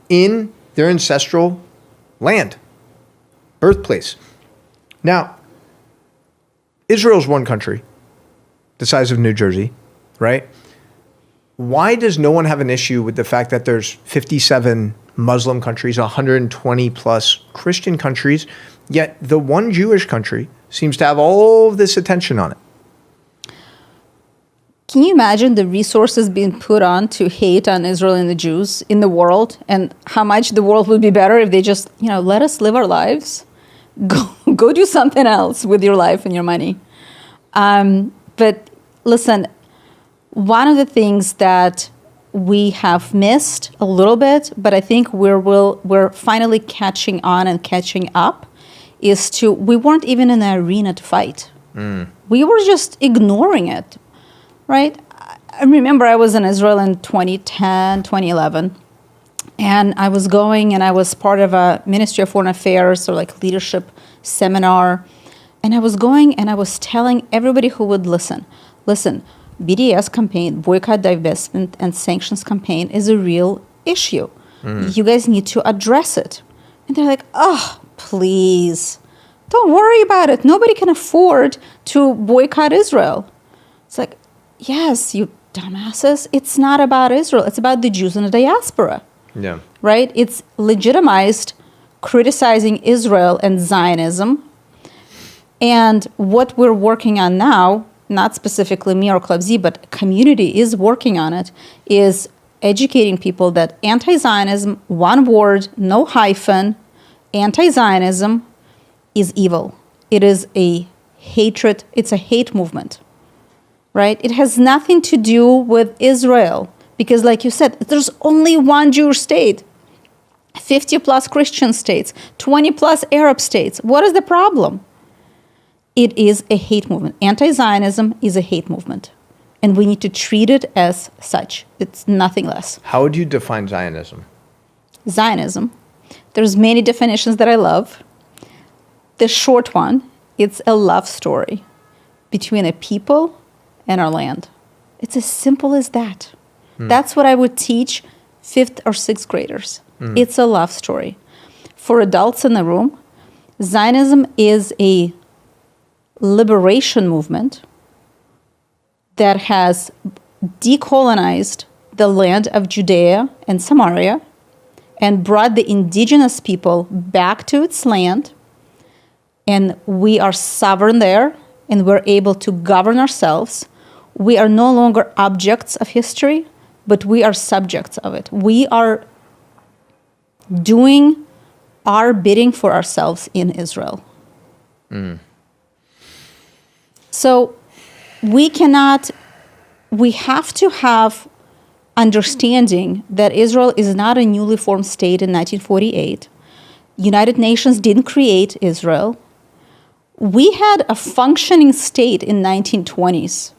in their ancestral land. birthplace. Now, Israel's one country, the size of New Jersey, right? Why does no one have an issue with the fact that there's 57 Muslim countries, 120 plus Christian countries, yet the one Jewish country seems to have all of this attention on it? Can you imagine the resources being put on to hate on Israel and the Jews in the world, and how much the world would be better if they just, let us live our lives? Go do something else with your life and your money. But listen, one of the things that we have missed a little bit, but I think we're finally catching on and catching up, is we weren't even in the arena to fight. We were just ignoring it, right? I remember I was in Israel in 2010, 2011, and I was going and I was part of a Ministry of Foreign Affairs or like leadership seminar, and I was going and I was telling everybody who would listen, BDS campaign, boycott, divestment, and sanctions campaign is a real issue. You guys need to address it. And they're like, oh, please, don't worry about it. Nobody can afford to boycott Israel. It's like, yes, you dumbasses. It's not about Israel. It's about the Jews in the diaspora. Yeah. Right? It's legitimized criticizing Israel and Zionism. And what we're working on now, not specifically me or Club Z, but community is working on it, is educating people that anti-Zionism, one word, no hyphen, anti-Zionism is evil. It is a hatred. It's a hate movement, right? It has nothing to do with Israel because, like you said, there's only one Jewish state, 50 plus Christian states, 20 plus Arab states. What is the problem? It is a hate movement. Anti-Zionism is a hate movement, and we need to treat it as such. It's nothing less. How would you define Zionism? Zionism, there's many definitions that I love. The short one, it's a love story between a people and our land. It's as simple as that. That's what I would teach 5th or 6th graders. It's a love story. For adults in the room, Zionism is a liberation movement that has decolonized the land of Judea and Samaria and brought the indigenous people back to its land. And we are sovereign there, and we're able to govern ourselves. We are no longer objects of history, but we are subjects of it. We are doing our bidding for ourselves in Israel. So we have to have understanding that Israel is not a newly formed state in 1948. United Nations didn't create Israel. We had a functioning state in 1920s.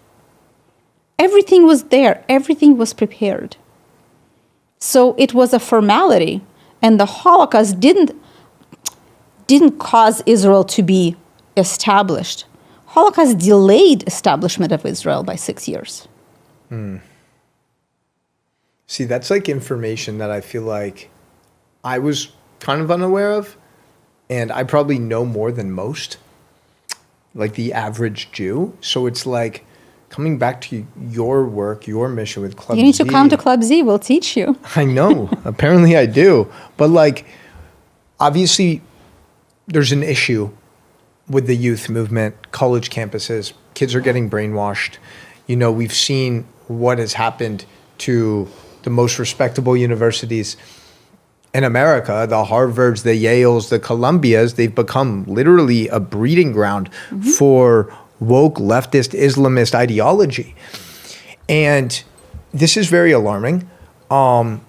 Everything was there. Everything was prepared. So it was a formality. And the Holocaust didn't cause Israel to be established. Holocaust delayed establishment of Israel by 6 years. See, that's like information that I feel like I was kind of unaware of, and I probably know more than most, like the average Jew. So it's like coming back to your work, your mission with Club Z. You need to come to Club Z. We'll teach you. I know. Apparently I do. But like, obviously, there's an issue with the youth movement, college campuses. Kids are getting brainwashed. We've seen what has happened to the most respectable universities in America, the Harvards, the Yales, the Columbias. They've become literally a breeding ground for woke leftist Islamist ideology. And this is very alarming. And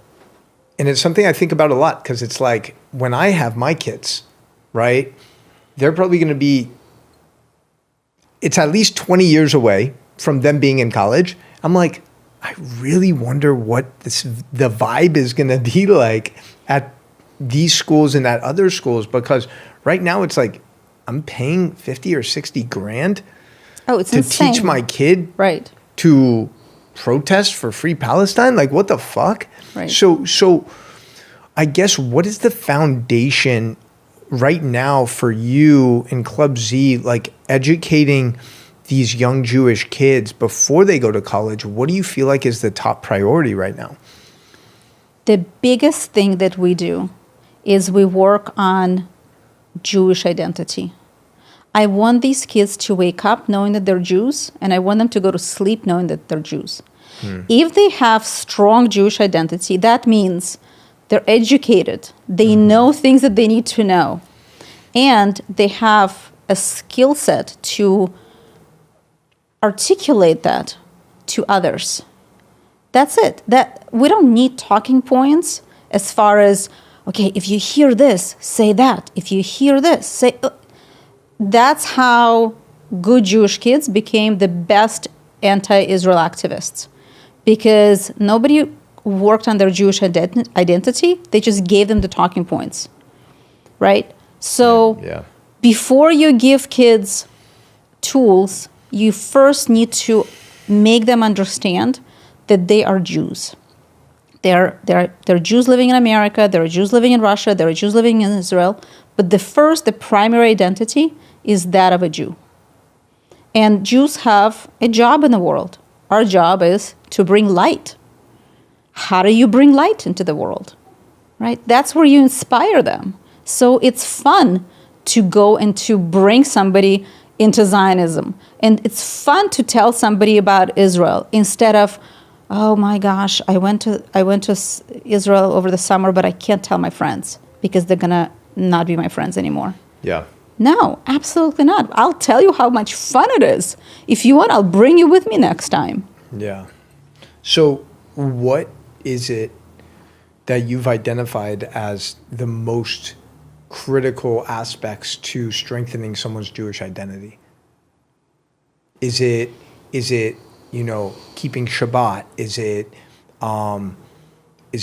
it's something I think about a lot because it's like when I have my kids, right, they're probably going to be, it's at least 20 years away from them being in college. I'm like, I really wonder what the vibe is going to be like at these schools and at other schools, because right now it's like I'm paying 50 or 60 grand to insane. Teach my kid to protest for free Palestine. Like, what the fuck? Right. So I guess what is the foundation right now for you in Club Z, like educating these young Jewish kids before they go to college, what do you feel like is the top priority right now? The biggest thing that we do is we work on Jewish identity. I want these kids to wake up knowing that they're Jews, and I want them to go to sleep knowing that they're Jews. If they have strong Jewish identity, that means they're educated. They know things that they need to know. And they have a skill set to articulate that to others. That's it. That we don't need talking points as far as, okay, if you hear this, say that. If you hear this, say... That's how good Jewish kids became the best anti-Israel activists. Because nobody worked on their Jewish identity. They just gave them the talking points, right? So before you give kids tools, you first need to make them understand that they are Jews. They're Jews living in America, there are Jews living in Russia, there are Jews living in Israel. But the primary identity is that of a Jew. And Jews have a job in the world. Our job is to bring light. How do you bring light into the world? Right? That's where you inspire them. So it's fun to go and to bring somebody into Zionism. And it's fun to tell somebody about Israel instead of, oh my gosh, I went to Israel over the summer, but I can't tell my friends because they're gonna not be my friends anymore. Yeah. No, absolutely not. I'll tell you how much fun it is. If you want, I'll bring you with me next time. Yeah. So what is it that you've identified as the most critical aspects to strengthening someone's Jewish identity? Is it keeping Shabbat? Is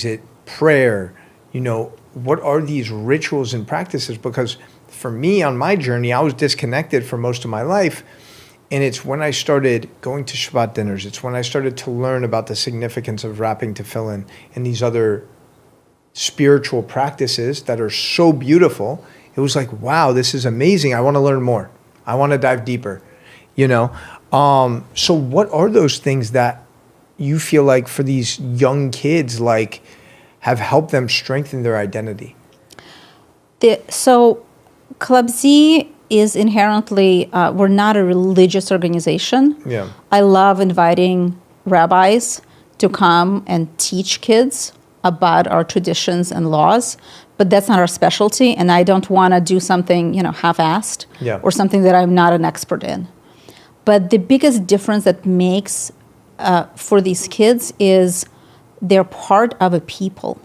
it prayer? What are these rituals and practices? Because for me on my journey, I was disconnected for most of my life. And it's when I started going to Shabbat dinners, it's when I started to learn about the significance of wrapping tefillin and these other spiritual practices that are so beautiful. It was like, wow, this is amazing. I want to learn more. I want to dive deeper, So what are those things that you feel like for these young kids, like, have helped them strengthen their identity? So Club Z is inherently, we're not a religious organization. Yeah. I love inviting rabbis to come and teach kids about our traditions and laws, but that's not our specialty, and I don't want to do something, half-assed or something that I'm not an expert in. But the biggest difference that makes for these kids is they're part of a people.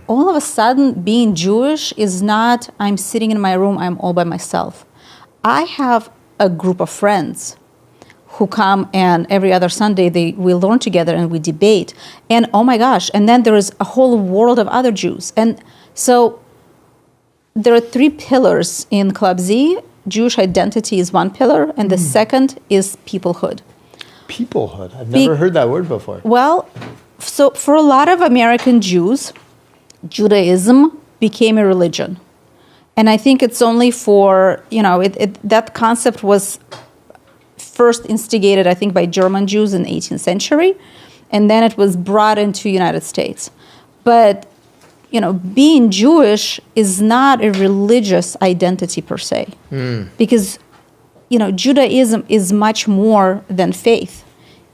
All of a sudden, being Jewish is not, I'm sitting in my room, I'm all by myself. I have a group of friends who come, and every other Sunday we learn together and we debate. And oh my gosh, and then there is a whole world of other Jews. And so there are 3 pillars in Club Z. Jewish identity is one pillar, and the second is peoplehood. Peoplehood? I've never heard that word before. Well, so for a lot of American Jews, Judaism became a religion. And I think it's only for, that concept was first instigated, I think, by German Jews in the 18th century. And then it was brought into the United States. But, being Jewish is not a religious identity per se. Because, Judaism is much more than faith.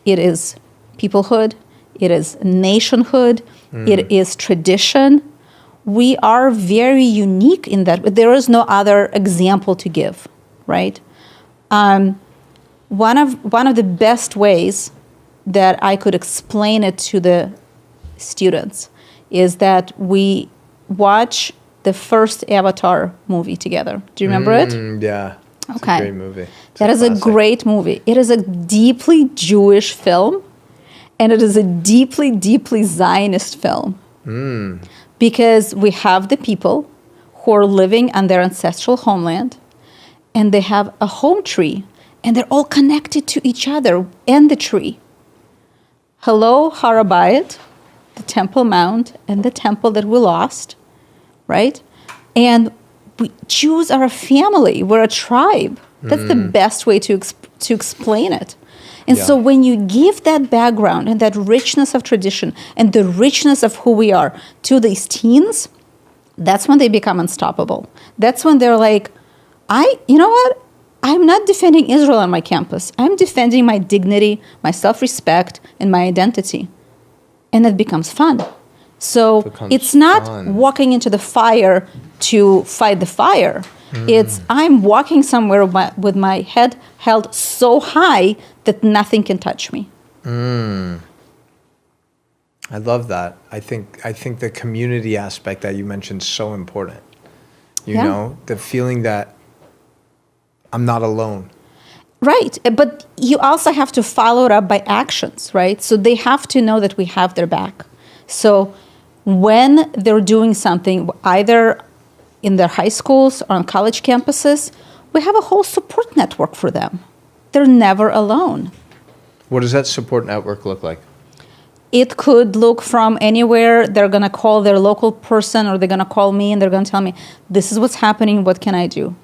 It is peoplehood. It is nationhood. It is tradition. We are very unique in that, but there is no other example to give, right? One of the best ways that I could explain it to the students is that we watch the first Avatar movie together. Do you remember it? Yeah. It's okay. a great movie. That is a great movie. It is a deeply Jewish film. And it is a deeply, deeply Zionist film. Because we have the people who are living on their ancestral homeland, and they have a home tree, and they're all connected to each other and the tree. Hello, Har HaBayit, the Temple Mount, and the temple that we lost, right? And Jews are a family. We're a tribe. That's the best way to explain it. And so when you give that background and that richness of tradition and the richness of who we are to these teens, that's when they become unstoppable. That's when they're like, you know what? I'm not defending Israel on my campus. I'm defending my dignity, my self-respect, and my identity. And it becomes fun. So it's not walking into the fire to fight the fire. It's I'm walking somewhere with my head held so high that nothing can touch me. I love that. I think the community aspect that you mentioned is so important. You know, the feeling that I'm not alone. Right. But you also have to follow it up by actions, right? So they have to know that we have their back. So when they're doing something, either in their high schools or on college campuses, we have a whole support network for them. They're never alone. What does that support network look like? It could look from anywhere. They're going to call their local person or they're going to call me and they're going to tell me, this is what's happening, what can I do?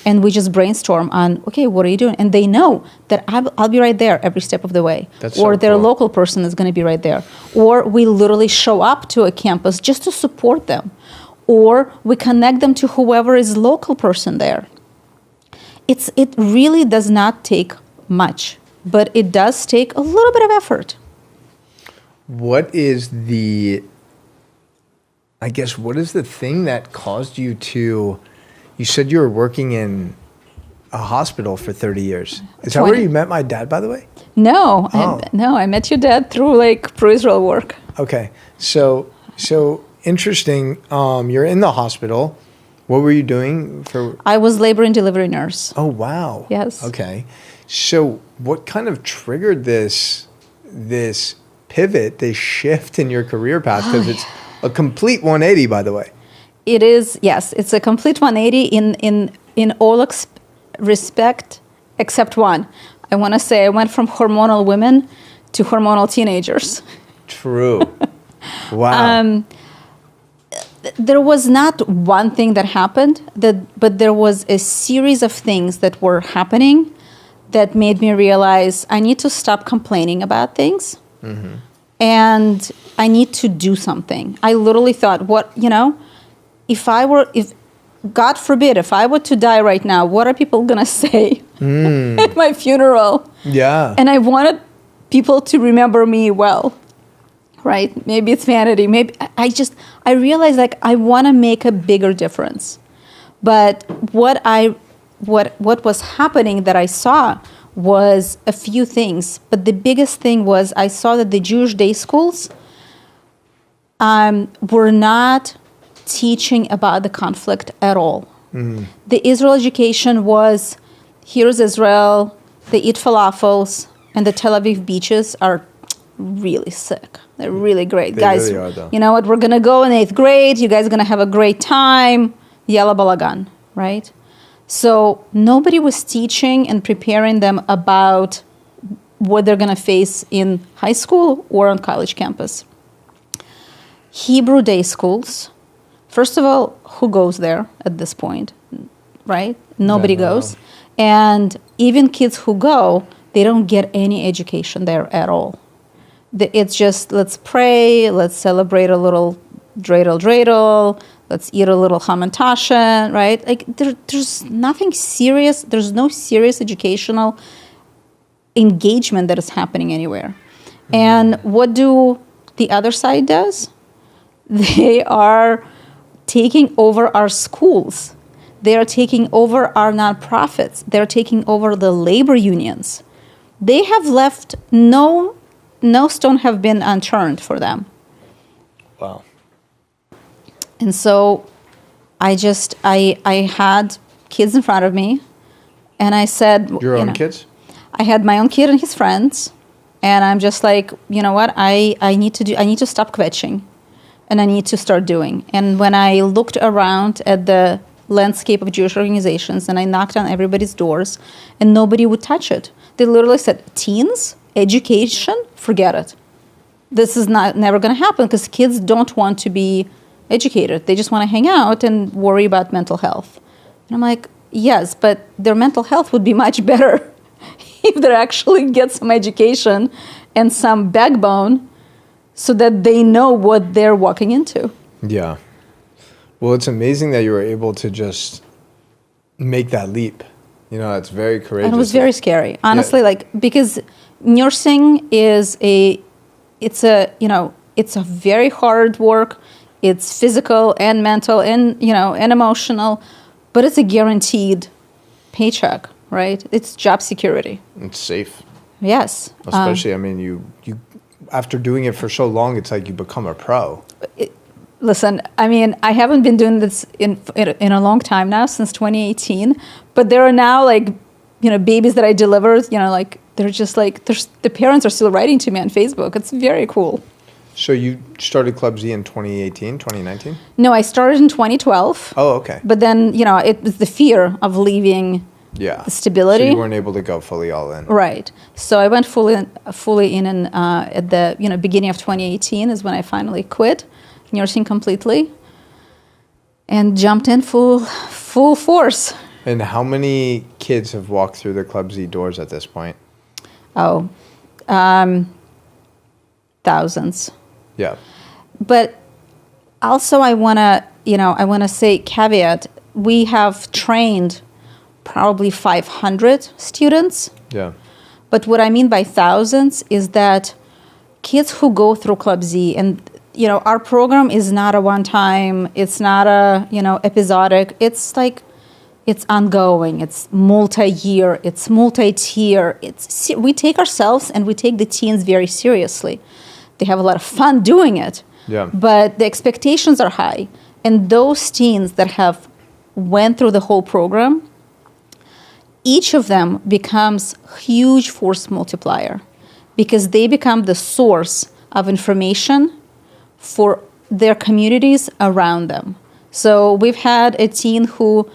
And we just brainstorm on, okay, what are you doing? And they know that I'll be right there every step of the way. That's or so their cool. local person is going to be right there. Or we literally show up to a campus just to support them. Or we connect them to whoever is local person there. It really does not take much, but it does take a little bit of effort. What is the thing that caused you to, you said you were working in a hospital for 30 years. Is that where you met my dad, by the way? No, I met your dad through pro-Israel work. Okay. So interesting. You're in the hospital. What were you doing for? I was labor and delivery nurse. Oh, wow. Yes. Okay. So what kind of triggered this pivot, this shift in your career path? Because it's a complete 180, by the way. It is, yes. It's a complete 180 in all respect except one. I want to say I went from hormonal women to hormonal teenagers. True. Wow. There was not one thing that happened, but there was a series of things that were happening that made me realize I need to stop complaining about things. Mm-hmm. And I need to do something. I literally thought, if God forbid, if I were to die right now, what are people going to say at my funeral? Yeah. And I wanted people to remember me well. Right? Maybe it's vanity. Maybe I realized I want to make a bigger difference. But what was happening that I saw was a few things. But the biggest thing was I saw that the Jewish day schools were not teaching about the conflict at all. Mm. The Israel education was, here's Israel, they eat falafels, and the Tel Aviv beaches are really sick. They're really great. They guys, really are, though. You know what? We're going to go in 8th grade. You guys are going to have a great time. Yalla balagan, right? So nobody was teaching and preparing them about what they're going to face in high school or on college campus. Hebrew day schools, first of all, who goes there at this point, right? Nobody goes. And even kids who go, they don't get any education there at all. It's just, let's pray, let's celebrate a little dreidel, let's eat a little hamantashen, right? There's nothing serious, there's no serious educational engagement that is happening anywhere. Mm-hmm. And what do the other side does? They are taking over our schools. They are taking over our nonprofits. They're taking over the labor unions. They have left no stone have been unturned for them. Wow. And so I had kids in front of me and I said... Your own kids? I had my own kid and his friends. And I'm just like, you know what? I need to stop kvetching and I need to start doing. And when I looked around at the landscape of Jewish organizations and I knocked on everybody's doors and nobody would touch it. They literally said, teens? Education, forget it. This is never going to happen because kids don't want to be educated. They just want to hang out and worry about mental health. And I'm like, yes, but their mental health would be much better if they actually get some education and some backbone so that they know what they're walking into. Yeah. Well, it's amazing that you were able to just make that leap. You know, it's very courageous. And it was very scary, honestly, because nursing is it's a very hard work. It's physical and mental and, and emotional, but it's a guaranteed paycheck, right? It's job security. It's safe. Yes. Especially, you after doing it for so long, it's like you become a pro. Listen, I haven't been doing this in a long time now, since 2018, but there are now babies that I delivered, they're just the parents are still writing to me on Facebook. It's very cool. So you started Club Z in 2018, 2019? No, I started in 2012. Oh, okay. But then, it was the fear of leaving the stability. So you weren't able to go fully all in. Right. So I went fully in and at the beginning of 2018 is when I finally quit nursing completely and jumped in full force. And how many kids have walked through the Club Z doors at this point? Oh, thousands. Yeah. But also I want to say caveat, we have trained probably 500 students. Yeah. But what I mean by thousands is that kids who go through Club Z, and our program is not a one-time, it's not a episodic, it's ongoing, it's multi-year, it's multi-tier. We take ourselves and we take the teens very seriously. They have a lot of fun doing it. Yeah. But the expectations are high. And those teens that have went through the whole program, each of them becomes a huge force multiplier because they become the source of information for their communities around them. So we've had a teen who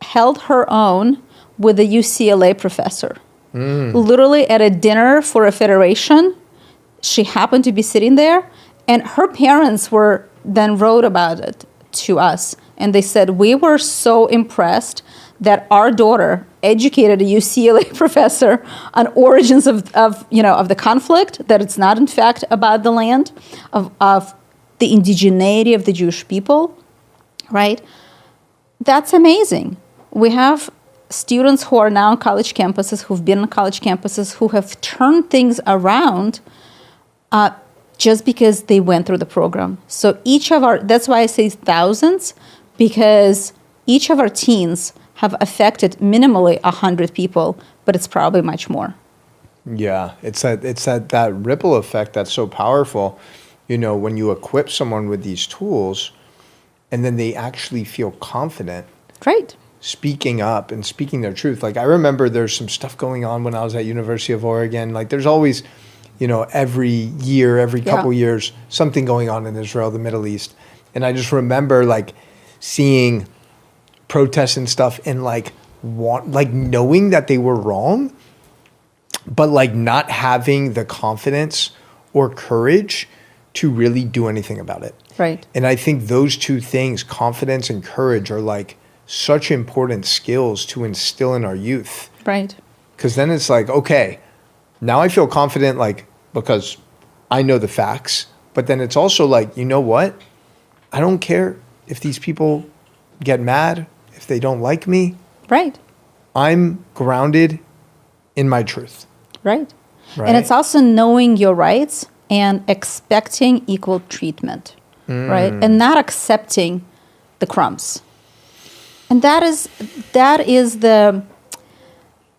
held her own with a UCLA professor. Literally at a dinner for a federation, she happened to be sitting there, and her parents then wrote about it to us. And they said, we were so impressed that our daughter educated a UCLA professor on origins of the conflict, that it's not in fact about the land, of the indigeneity of the Jewish people, right? That's amazing. We have students who are now on college campuses, who've been on college campuses, who have turned things around just because they went through the program. So that's why I say thousands, because each of our teens have affected minimally 100 people, but it's probably much more. Yeah, it's that ripple effect that's so powerful. When you equip someone with these tools, and then they actually feel confident, right, speaking up and speaking their truth. I remember there's some stuff going on when I was at University of Oregon. There's always, every year, every couple years, something going on in Israel, the Middle East, and I just remember seeing protests and stuff and knowing that they were wrong, but not having the confidence or courage to really do anything about it. Right. And I think those two things, confidence and courage, are such important skills to instill in our youth. Right. Because then it's okay, now I feel confident because I know the facts, but then it's also you know what? I don't care if these people get mad, if they don't like me. Right. I'm grounded in my truth. Right. And it's also knowing your rights and expecting equal treatment, right? And not accepting the crumbs. And that is the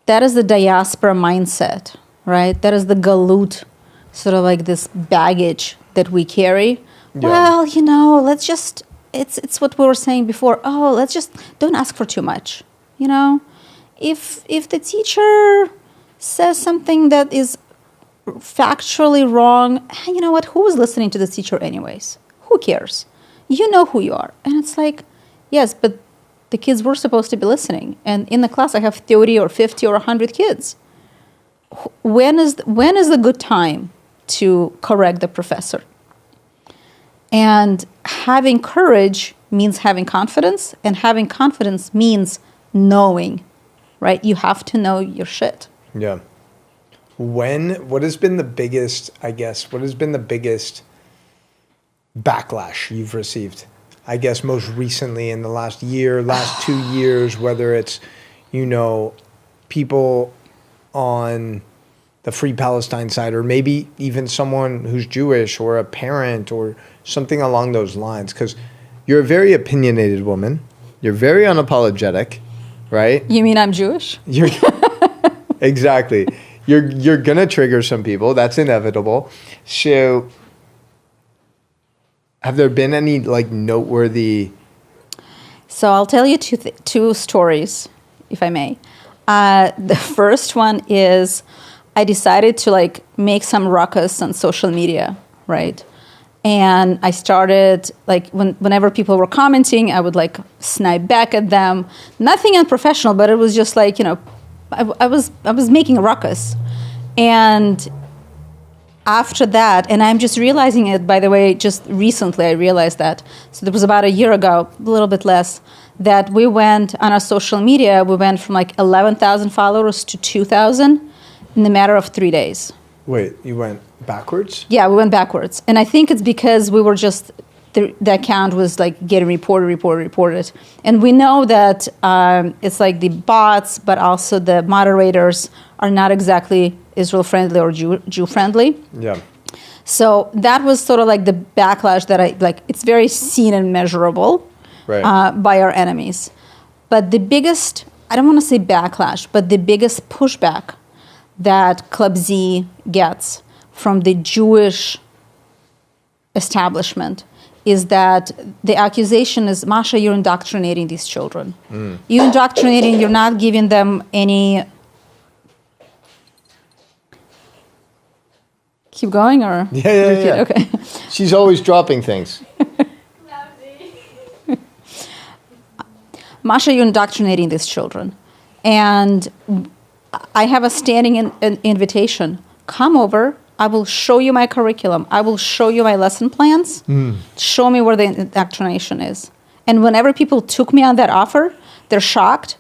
diaspora mindset, right? That is the galut, sort of this baggage that we carry. Yeah. Well, let's just, it's what we were saying before. Oh, let's just, don't ask for too much. If the teacher says something that is factually wrong, you know what? Who is listening to the teacher anyways? Who cares? You know who you are. And it's yes, but the kids were supposed to be listening. And in the class, I have 30 or 50 or 100 kids. When is the good time to correct the professor? And having courage means having confidence, and having confidence means knowing, right? You have to know your shit. Yeah. What has been the biggest, backlash you've received? I guess most recently in the last 2 years, whether it's, people on the Free Palestine side, or maybe even someone who's Jewish or a parent or something along those lines. Because you're a very opinionated woman. You're very unapologetic, right? You mean I'm Jewish? Exactly. You're going to trigger some people. That's inevitable. So have there been any noteworthy? So I'll tell you two stories, if I may. The first one is I decided to make some ruckus on social media, right? And I started whenever people were commenting, I would snipe back at them. Nothing unprofessional, but it was just I was making a ruckus. And after that, and I'm just realizing it, by the way, just recently I realized that. So there was about a year ago, a little bit less, that we went on our social media, we went from 11,000 followers to 2,000 in the matter of 3 days. Wait, you went backwards? Yeah, we went backwards. And I think it's because we were just, the account was getting reported. And we know that it's the bots, but also the moderators are not exactly Israel-friendly or Jew-friendly. Yeah. So that was sort of the backlash that it's very seen and measurable by our enemies. But the biggest, I don't want to say backlash, but the biggest pushback that Club Z gets from the Jewish establishment is that the accusation is, Masha, you're indoctrinating these children. You're indoctrinating, you're not giving them any... Keep going, or? Yeah. Okay. She's always dropping things. Masha, you're indoctrinating these children. And I have a standing invitation. Come over. I will show you my curriculum. I will show you my lesson plans. Show me where the indoctrination is. And whenever people took me on that offer, they're shocked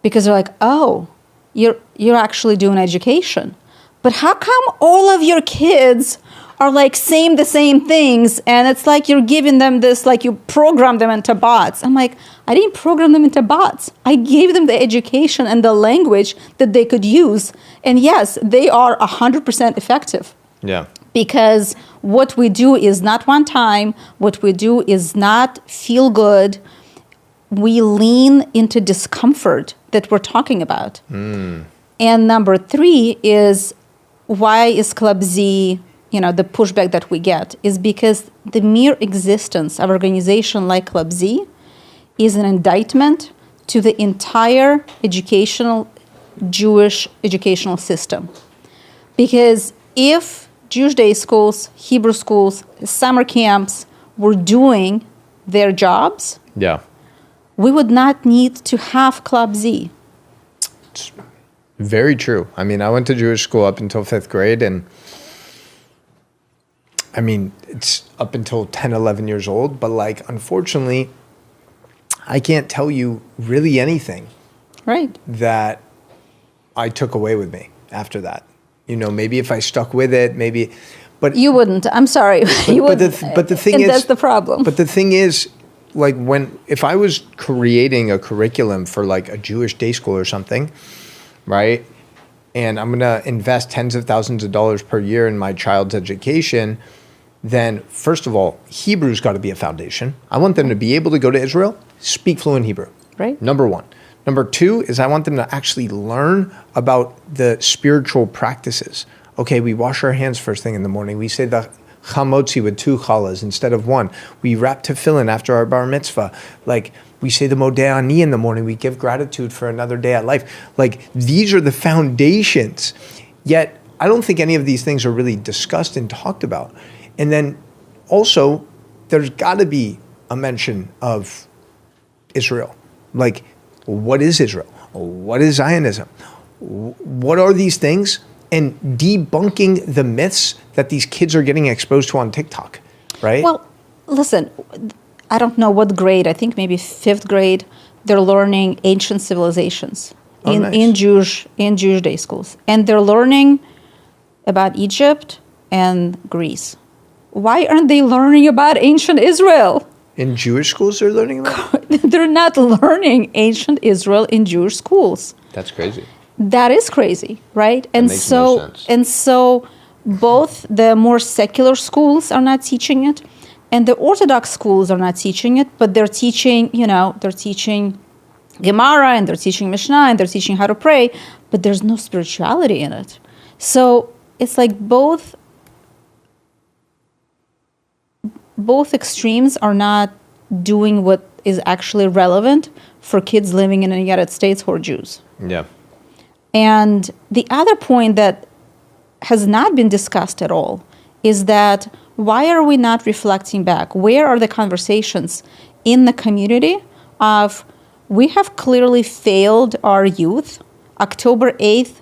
because they're like, oh, you're actually doing education. But how come all of your kids are saying the same things, and it's you're giving them this, you program them into bots? I'm I didn't program them into bots. I gave them the education and the language that they could use. And yes, they are 100% effective. Yeah. Because what we do is not one time. What we do is not feel good. We lean into discomfort that we're talking about. And number 3 is, why is Club Z, the pushback that we get is because the mere existence of an organization like Club Z is an indictment to the entire Jewish educational system. Because if Jewish day schools, Hebrew schools, summer camps were doing their jobs, we would not need to have Club Z. It's very true. I mean, I went to Jewish school up until 5th grade, and I mean, it's up until 10, 11 years old, but unfortunately, I can't tell you really anything that I took away with me after that. Maybe if I stuck with it, maybe, but you wouldn't. I'm sorry. You wouldn't. But the thing and is, that's the problem. But the thing is, if I was creating a curriculum for a Jewish day school or something, right? And I'm going to invest tens of thousands of dollars per year in my child's education, then first of all, Hebrew's got to be a foundation. I want them to be able to go to Israel, speak fluent Hebrew. Right. Number 1. Number 2 is I want them to actually learn about the spiritual practices. Okay, we wash our hands first thing in the morning. We say the chamotzi with 2 challahs instead of 1. We wrap tefillin after our bar mitzvah. We say the modeh ani in the morning. We give gratitude for another day at life. These are the foundations. Yet, I don't think any of these things are really discussed and talked about. And then also, there's got to be a mention of Israel. What is Israel? What is Zionism? What are these things? And debunking the myths that these kids are getting exposed to on TikTok, right? Well, listen, I don't know what grade, I think maybe 5th grade, they're learning ancient civilizations in Jewish day schools. And they're learning about Egypt and Greece. Why aren't they learning about ancient Israel? In Jewish schools they're learning about? They're not learning ancient Israel in Jewish schools. That's crazy. That is crazy, right? And makes no sense. so both the more secular schools are not teaching it, and the Orthodox schools are not teaching it, but they're teaching Gemara, and they're teaching Mishnah, and they're teaching how to pray, but there's no spirituality in it. So it's like both extremes are not doing what is actually relevant for kids living in the United States who are Jews. Yeah. And the other point that has not been discussed at all is that why are we not reflecting back? Where are the conversations in the community of we have clearly failed our youth? October 8th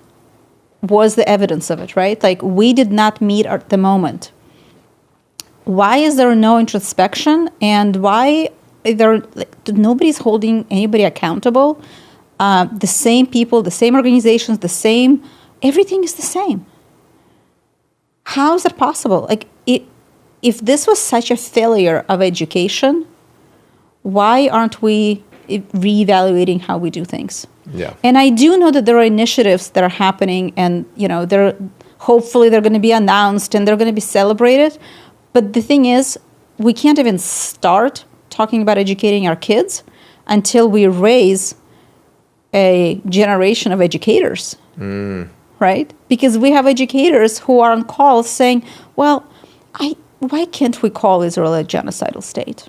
was the evidence of it, right? Like we did not meet at the moment. Why is there no introspection, and why nobody's holding anybody accountable? The same people, the same organizations, everything is the same. How is that possible? Like, if this was such a failure of education, why aren't we reevaluating how we do things? Yeah. And I do know that there are initiatives that are happening, and hopefully they're going to be announced and they're going to be celebrated. But the thing is, we can't even start talking about educating our kids until we raise a generation of educators, right? Because we have educators who are on calls saying, well, why can't we call Israel a genocidal state?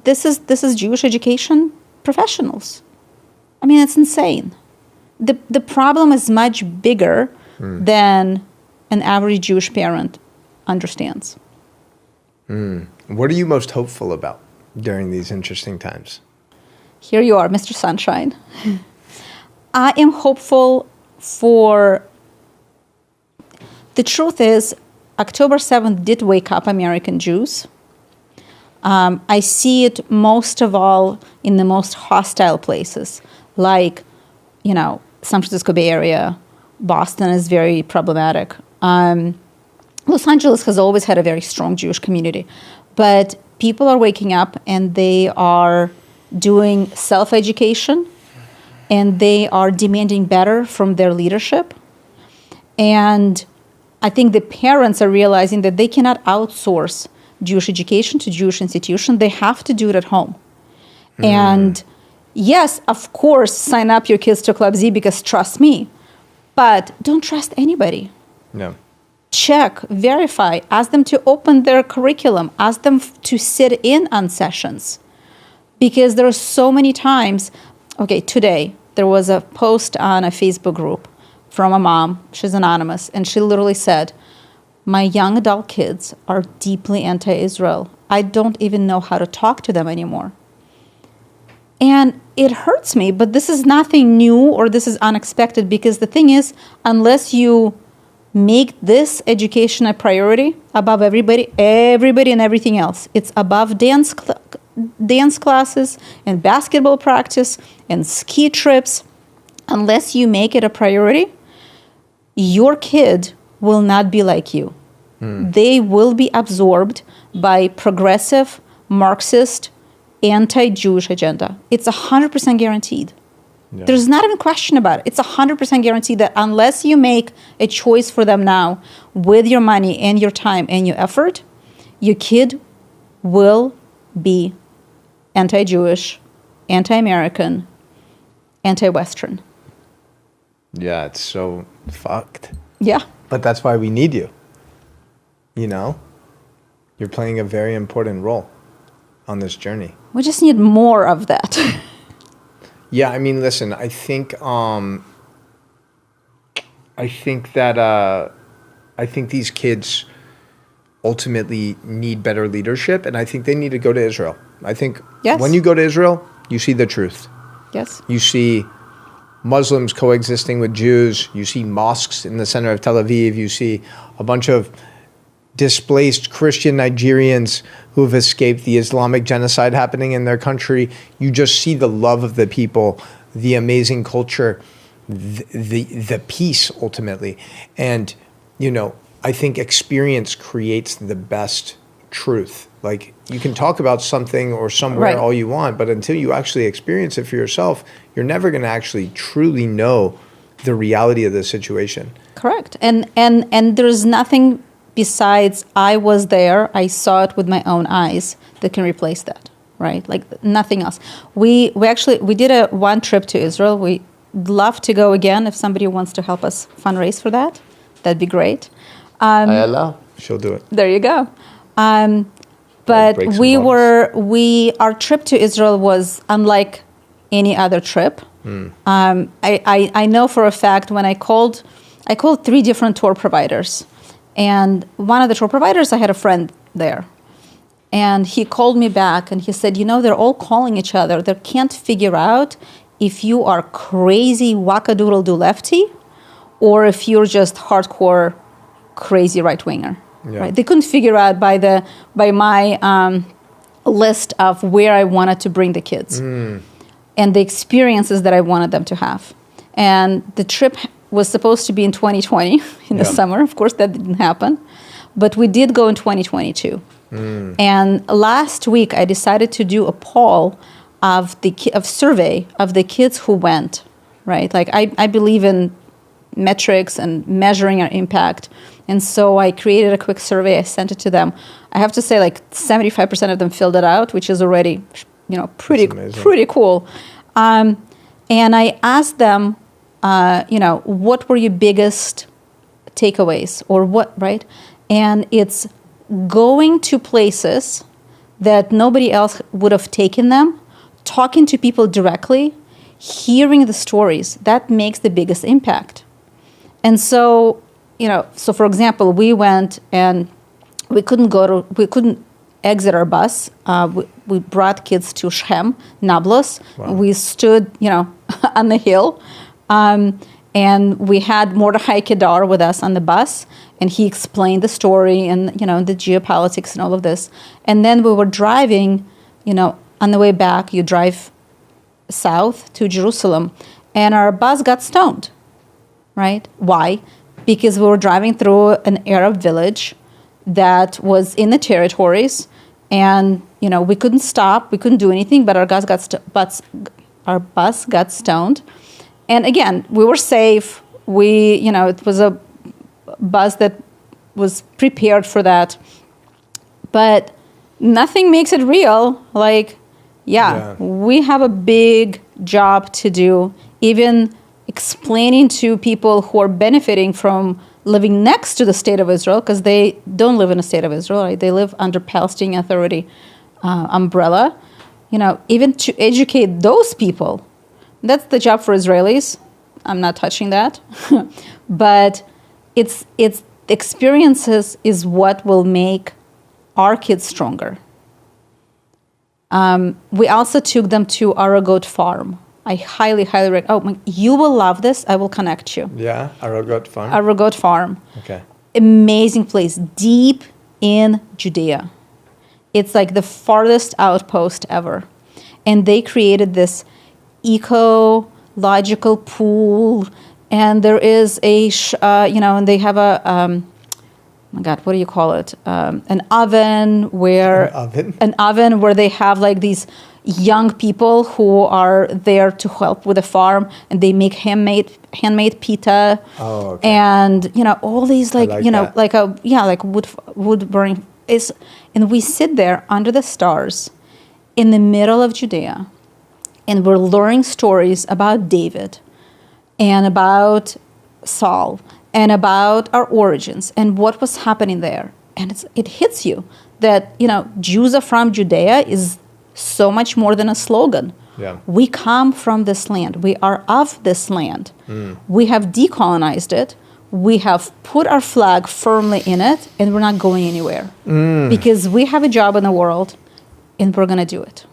This is Jewish education professionals. I mean, it's insane. The problem is much bigger than an average Jewish parent understands. What are you most hopeful about during these interesting times? Here you are, Mr. Sunshine. I am hopeful for... The truth is, October 7th did wake up American Jews. I see it most of all in the most hostile places, like, San Francisco Bay Area. Boston is very problematic. Los Angeles has always had a very strong Jewish community, but people are waking up and they are doing self-education and they are demanding better from their leadership. And I think the parents are realizing that they cannot outsource Jewish education to Jewish institutions. They have to do it at home. And yes, of course, sign up your kids to Club Z because trust me, but don't trust anybody. No. Check, verify, ask them to open their curriculum, ask them to sit in on sessions. Because there are so many times, today, there was a post on a Facebook group from a mom, she's anonymous, and she literally said, my young adult kids are deeply anti-Israel. I don't even know how to talk to them anymore. And it hurts me, but this is nothing new or this is unexpected, because the thing is, unless you make this education a priority above everybody and everything else, it's above dance classes and basketball practice and ski trips. Unless you make it a priority, your kid will not be like you. They will be absorbed by progressive, Marxist, anti-Jewish agenda. It's 100% guaranteed. Yeah. There's not even a question about it. It's 100% guaranteed that unless you make a choice for them now with your money and your time and your effort, your kid will be anti-Jewish, anti-American, anti-Western. Yeah, it's so fucked. Yeah. But that's why we need you. You're playing a very important role on this journey. We just need more of that. Yeah, I mean, listen, I think these kids ultimately need better leadership, and I think they need to go to Israel. I think when you go to Israel, you see the truth. Yes. You see Muslims coexisting with Jews. You see mosques in the center of Tel Aviv. You see a bunch of displaced Christian Nigerians who have escaped the Islamic genocide happening in their country. You just see the love of the people, the amazing culture, the peace ultimately. And, I think experience creates the best truth. Like, you can talk about something or somewhere all you want, but until you actually experience it for yourself, you're never going to actually truly know the reality of the situation. Correct. And there's nothing besides I was there, I saw it with my own eyes that can replace that, right? Like nothing else. We did one trip to Israel. We'd love to go again if somebody wants to help us fundraise for that. That'd be great. I allow. She'll do it. There you go. But our trip to Israel was unlike any other trip. I know for a fact when I called 3 different tour providers, and one of the tour providers, I had a friend there, and he called me back and he said, they're all calling each other. They can't figure out if you are crazy wackadoodle-do lefty or if you're just hardcore crazy right-winger. Yeah. Right? They couldn't figure out by my list of where I wanted to bring the kids and the experiences that I wanted them to have. And the trip was supposed to be in 2020 in the summer. Of course, that didn't happen. But we did go in 2022. And last week, I decided to do a poll of survey of the kids who went, right? Like, I believe in metrics and measuring our impact. And so I created a quick survey. I sent it to them. I have to say, like 75% of them filled it out, which is already, pretty cool. And I asked them, what were your biggest takeaways or what, right? And it's going to places that nobody else would have taken them, talking to people directly, hearing the stories. That makes the biggest impact. And so, so for example, we went and we couldn't exit our bus. We brought kids to Shem, Nablus. Wow. We stood, on the hill. And we had Mordechai Kedar with us on the bus, and he explained the story and, the geopolitics and all of this. And then we were driving, on the way back, you drive south to Jerusalem, and our bus got stoned, right? Why? Because we were driving through an Arab village that was in the territories, and, we couldn't stop, we couldn't do anything, but our bus got stoned. And again, we were safe. It was a bus that was prepared for that. But nothing makes it real. Like, we have a big job to do, even explaining to people who are benefiting from living next to the state of Israel, because they don't live in the state of Israel, right? They live under Palestinian Authority umbrella, even to educate those people. That's the job for Israelis. I'm not touching that. But it's experiences is what will make our kids stronger. We also took them to our goat farm. I highly recommend. You will love this. I will connect you. Yeah, our goat farm. Our goat farm. Okay. Amazing place, deep in Judea. It's like the farthest outpost ever. And they created this ecological pool, and there is and they have a, oh my God, what do you call it? An oven where they have like these young people who are there to help with the farm, and they make handmade pita. Oh, okay. And all these like wood burning is, and we sit there under the stars in the middle of Judea. And we're learning stories about David and about Saul and about our origins and what was happening there. And it hits you that, Jews are from Judea is so much more than a slogan. Yeah. We come from this land. We are of this land. We have decolonized it. We have put our flag firmly in it, and we're not going anywhere. Because we have a job in the world, and we're going to do it.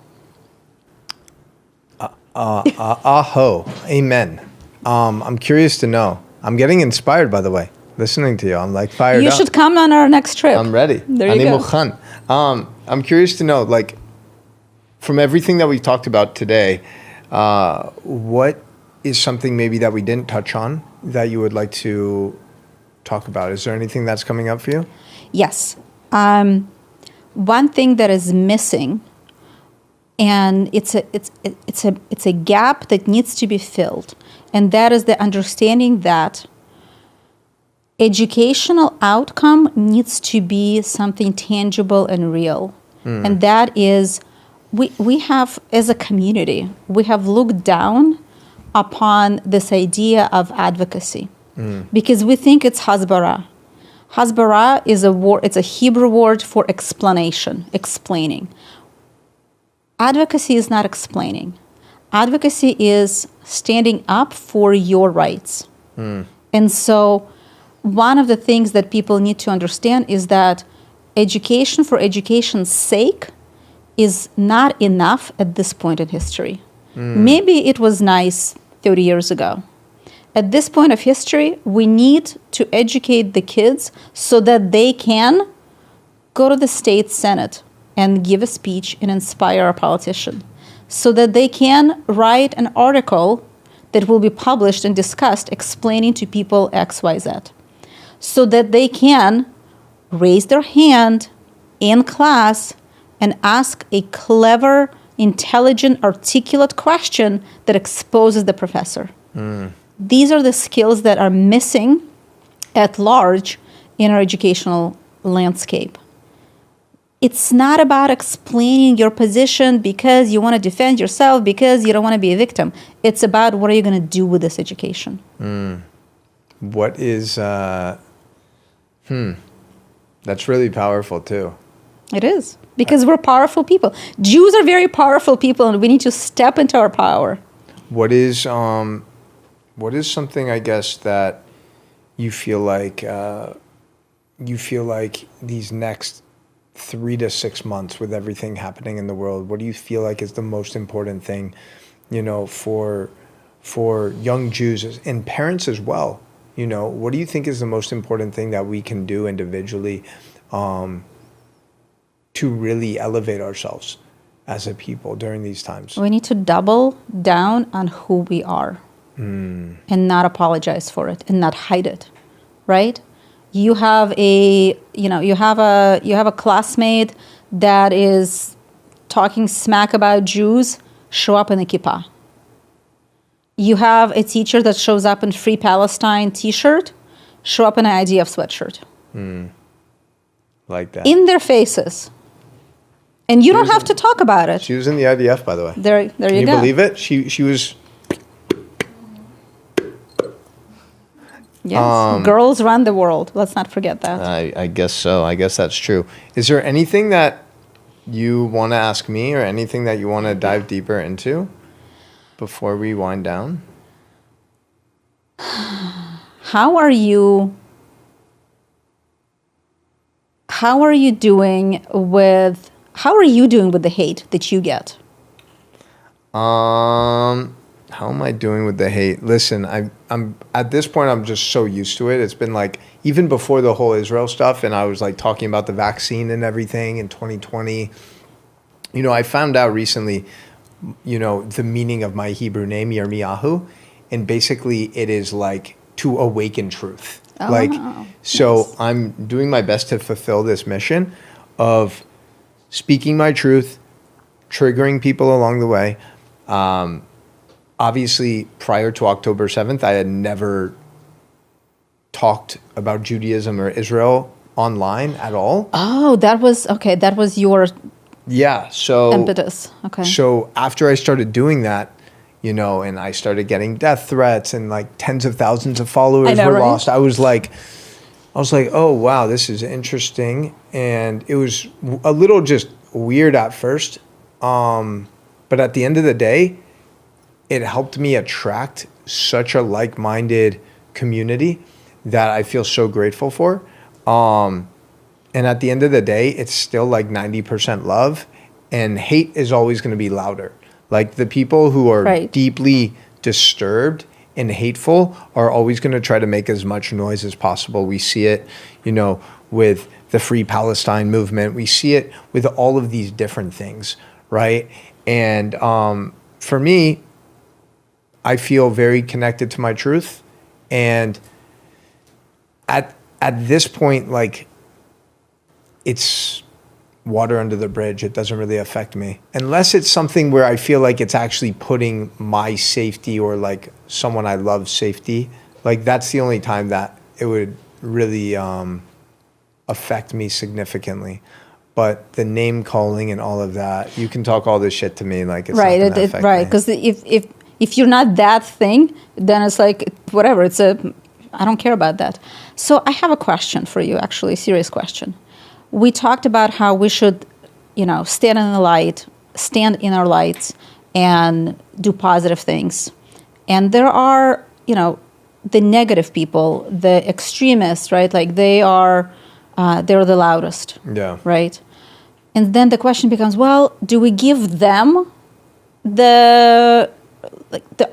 Amen. I'm curious to know. I'm getting inspired, by the way. listening to you. I'm like fired You up. should come on our next trip. I'm ready. There you go. mukhan. I'm curious to know, like, from everything that we've talked about today, what is something maybe that we didn't touch on that you would like to talk about? Is there anything that's coming up for you? Yes. One thing that is missing, and it's a gap that needs to be filled, and that is the understanding that educational outcome needs to be something tangible and real. And that is, we have, as a community, we have looked down upon this idea of advocacy because we think it's hasbara. Hasbara is a word, it's a Hebrew word for explanation, explaining. Advocacy is not explaining. Advocacy is standing up for your rights. And so one of the things that people need to understand is that education for education's sake is not enough at this point in history. Maybe it was nice 30 years ago. At this point of history, we need to educate the kids so that they can go to the state senate and give a speech and inspire a politician, so that they can write an article that will be published and discussed explaining to people X, Y, Z, so that they can raise their hand in class and ask a clever, intelligent, articulate question that exposes the professor. These are the skills that are missing at large in our educational landscape. It's not about explaining your position because you want to defend yourself, because you don't want to be a victim. It's about what are you going to do with this education. What is, that's really powerful too. It is, because we're powerful people. Jews are very powerful people, and we need to step into our power. What is something, I guess, that you feel like these next 3 to 6 months with everything happening in the world, what do you feel like is the most important thing, for young Jews and parents as well? What do you think is the most important thing that we can do individually to really elevate ourselves as a people during these times? We need to double down on who we are and not apologize for it and not hide it, right? You have a classmate that is talking smack about Jews, show up in a kippah. You have a teacher that shows up in Free Palestine t-shirt, show up in an IDF sweatshirt. Like that. In their faces. And you don't have to talk about it. She was in the IDF, by the way. There you go. Can you believe it? She was... Yes, girls run the world. Let's not forget that. I guess so. I guess that's true. Is there anything that you want to ask me or anything that you want to dive deeper into before we wind down? How are you doing with the hate that you get? How am I doing with the hate? Listen, I'm at this point, I'm just so used to it. It's been like, even before the whole Israel stuff, and I was like talking about the vaccine and everything in 2020. I found out recently, the meaning of my Hebrew name, Yirmiyahu, and basically it is like to awaken truth. So nice. I'm doing my best to fulfill this mission of speaking my truth, triggering people along the way. Obviously, prior to October 7th, I had never talked about Judaism or Israel online at all. Oh, that was your impetus. Okay. So after I started doing that, and I started getting death threats and like tens of thousands of followers were lost, I was like, oh, wow, this is interesting. And it was a little just weird at first. But at the end of the day, it helped me attract such a like-minded community that I feel so grateful for. And at the end of the day, it's still like 90% love, and hate is always going to be louder. Like the people who are deeply disturbed and hateful are always going to try to make as much noise as possible. We see it, with the Free Palestine movement. We see it with all of these different things, right? And for me, I feel very connected to my truth. And at this point, like, it's water under the bridge. It doesn't really affect me. Unless it's something where I feel like it's actually putting my safety or like someone I love's safety. Like, that's the only time that it would really affect me significantly. But the name calling and all of that, you can talk all this shit to me, like, it's right, not gonna affect right. me. Because if you're not that thing, then it's like whatever. I don't care about that. So I have a question for you, actually, a serious question. We talked about how we should, stand in our lights, and do positive things. And there are, the negative people, the extremists, right? Like they're the loudest. Yeah. Right. And then the question becomes, well, do we give them the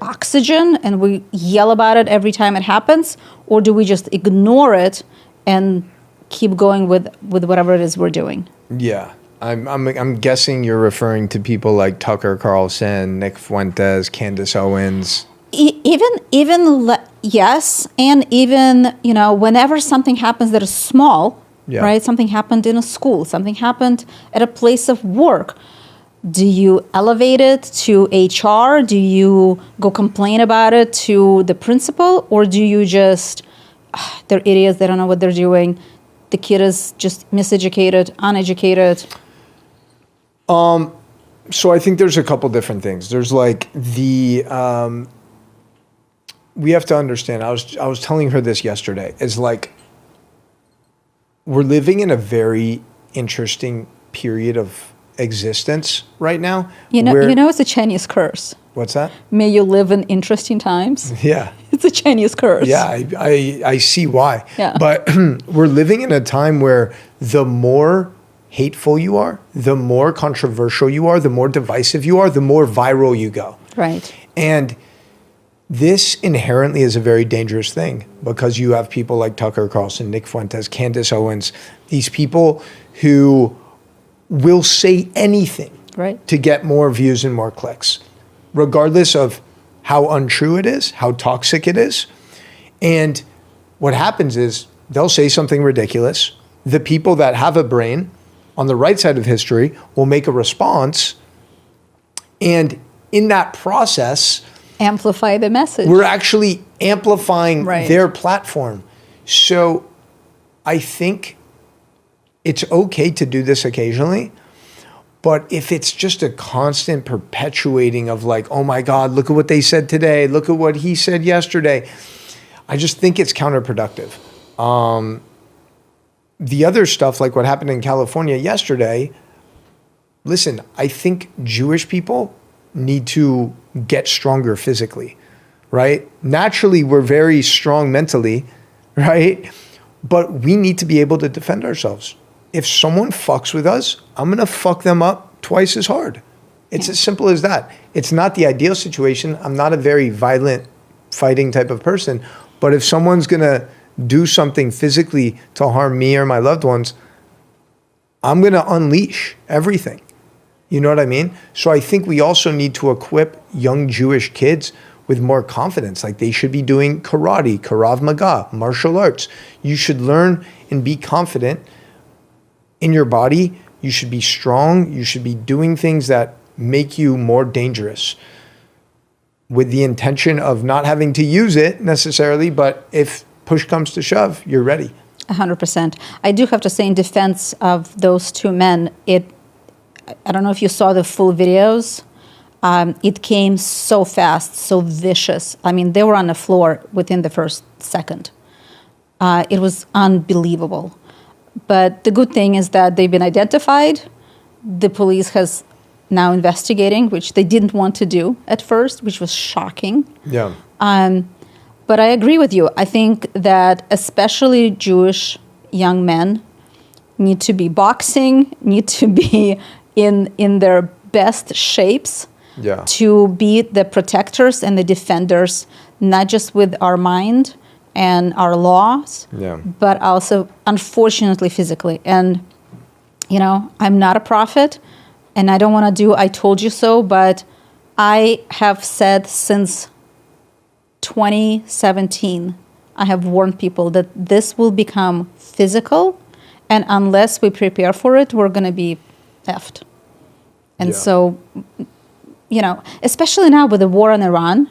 oxygen and we yell about it every time it happens, or do we just ignore it and keep going with whatever it is we're doing? Yeah. I'm guessing you're referring to people like Tucker Carlson, Nick Fuentes, Candace Owens. Yes. And even, whenever something happens that is small, right? Something happened in a school, something happened at a place of work. Do you elevate it to HR? Do you go complain about it to the principal? Or do you just, they're idiots, they don't know what they're doing. The kid is just miseducated, uneducated. So I think there's a couple different things. There's like we have to understand, I was telling her this yesterday, is like, we're living in a very interesting period of existence right now. It's a Chinese curse. What's that? May you live in interesting times. Yeah. It's a Chinese curse. Yeah, I see why. Yeah. But we're living in a time where the more hateful you are, the more controversial you are, the more divisive you are, the more viral you go. Right. And this inherently is a very dangerous thing, because you have people like Tucker Carlson, Nick Fuentes, Candace Owens, these people who will say anything to get more views and more clicks, regardless of how untrue it is, how toxic it is. And what happens is they'll say something ridiculous. The people that have a brain on the right side of history will make a response. And in that process, amplify the message. We're actually amplifying their platform. So I think it's okay to do this occasionally, but if it's just a constant perpetuating of like, oh my God, look at what they said today, look at what he said yesterday, I just think it's counterproductive. The other stuff, like what happened in California yesterday, listen, I think Jewish people need to get stronger physically, right? Naturally, we're very strong mentally, right? But we need to be able to defend ourselves. If someone fucks with us, I'm going to fuck them up twice as hard. It's as simple as that. It's not the ideal situation. I'm not a very violent fighting type of person. But if someone's going to do something physically to harm me or my loved ones, I'm going to unleash everything. You know what I mean? So I think we also need to equip young Jewish kids with more confidence. Like, they should be doing karate, Krav Maga, martial arts. You should learn and be confident in your body. You should be strong. You should be doing things that make you more dangerous, with the intention of not having to use it necessarily, but if push comes to shove, you're ready. 100%. I do have to say, in defense of those two men, I don't know if you saw the full videos. It came so fast, so vicious. I mean, they were on the floor within the first second. It was unbelievable. But the good thing is that they've been identified. The police has now investigating, which they didn't want to do at first, which was shocking. Yeah. But I agree with you. I think that especially Jewish young men need to be boxing, need to be in their best shapes, Yeah. to be the protectors and the defenders, not just with our mind and our laws, Yeah. but also, unfortunately, physically. And, I'm not a prophet, and I don't want to do I told you so, but I have said since 2017, I have warned people that this will become physical, and unless we prepare for it, we're going to be effed. And Yeah. so, especially now with the war in Iran,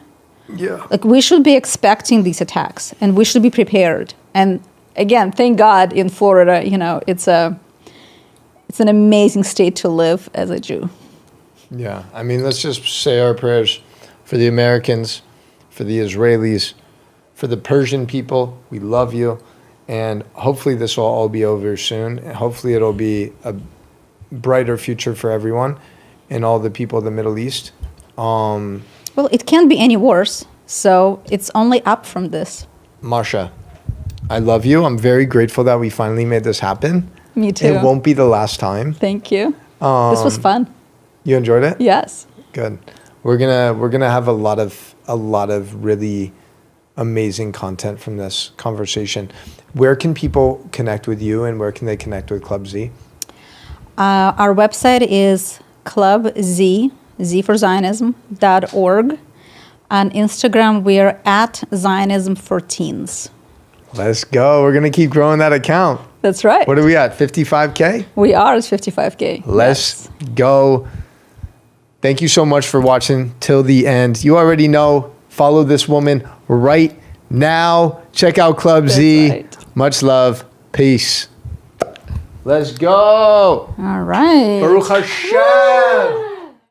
Yeah. like we should be expecting these attacks, and we should be prepared. And again, thank God in Florida, it's an amazing state to live as a Jew. Yeah. I mean, let's just say our prayers for the Americans, for the Israelis, for the Persian people. We love you. And hopefully this will all be over soon. And hopefully it'll be a brighter future for everyone and all the people of the Middle East. Well, it can't be any worse. So it's only up from this. Masha, I love you. I'm very grateful that we finally made this happen. Me too. It won't be the last time. Thank you. This was fun. You enjoyed it? Yes. Good. We're gonna have a lot of really amazing content from this conversation. Where can people connect with you, and where can they connect with Club Z? Our website is clubz, Z for Zionism.org. On Instagram, we're at Zionism for Teens. Let's go. We're gonna keep growing that account. That's right. What are we at? 55K? We are at 55K. Let's Yes. go. Thank you so much for watching till the end. You already know, follow this woman right now. Check out Club Z. right. Much love. Peace. Let's go. All right. Baruch Hashem.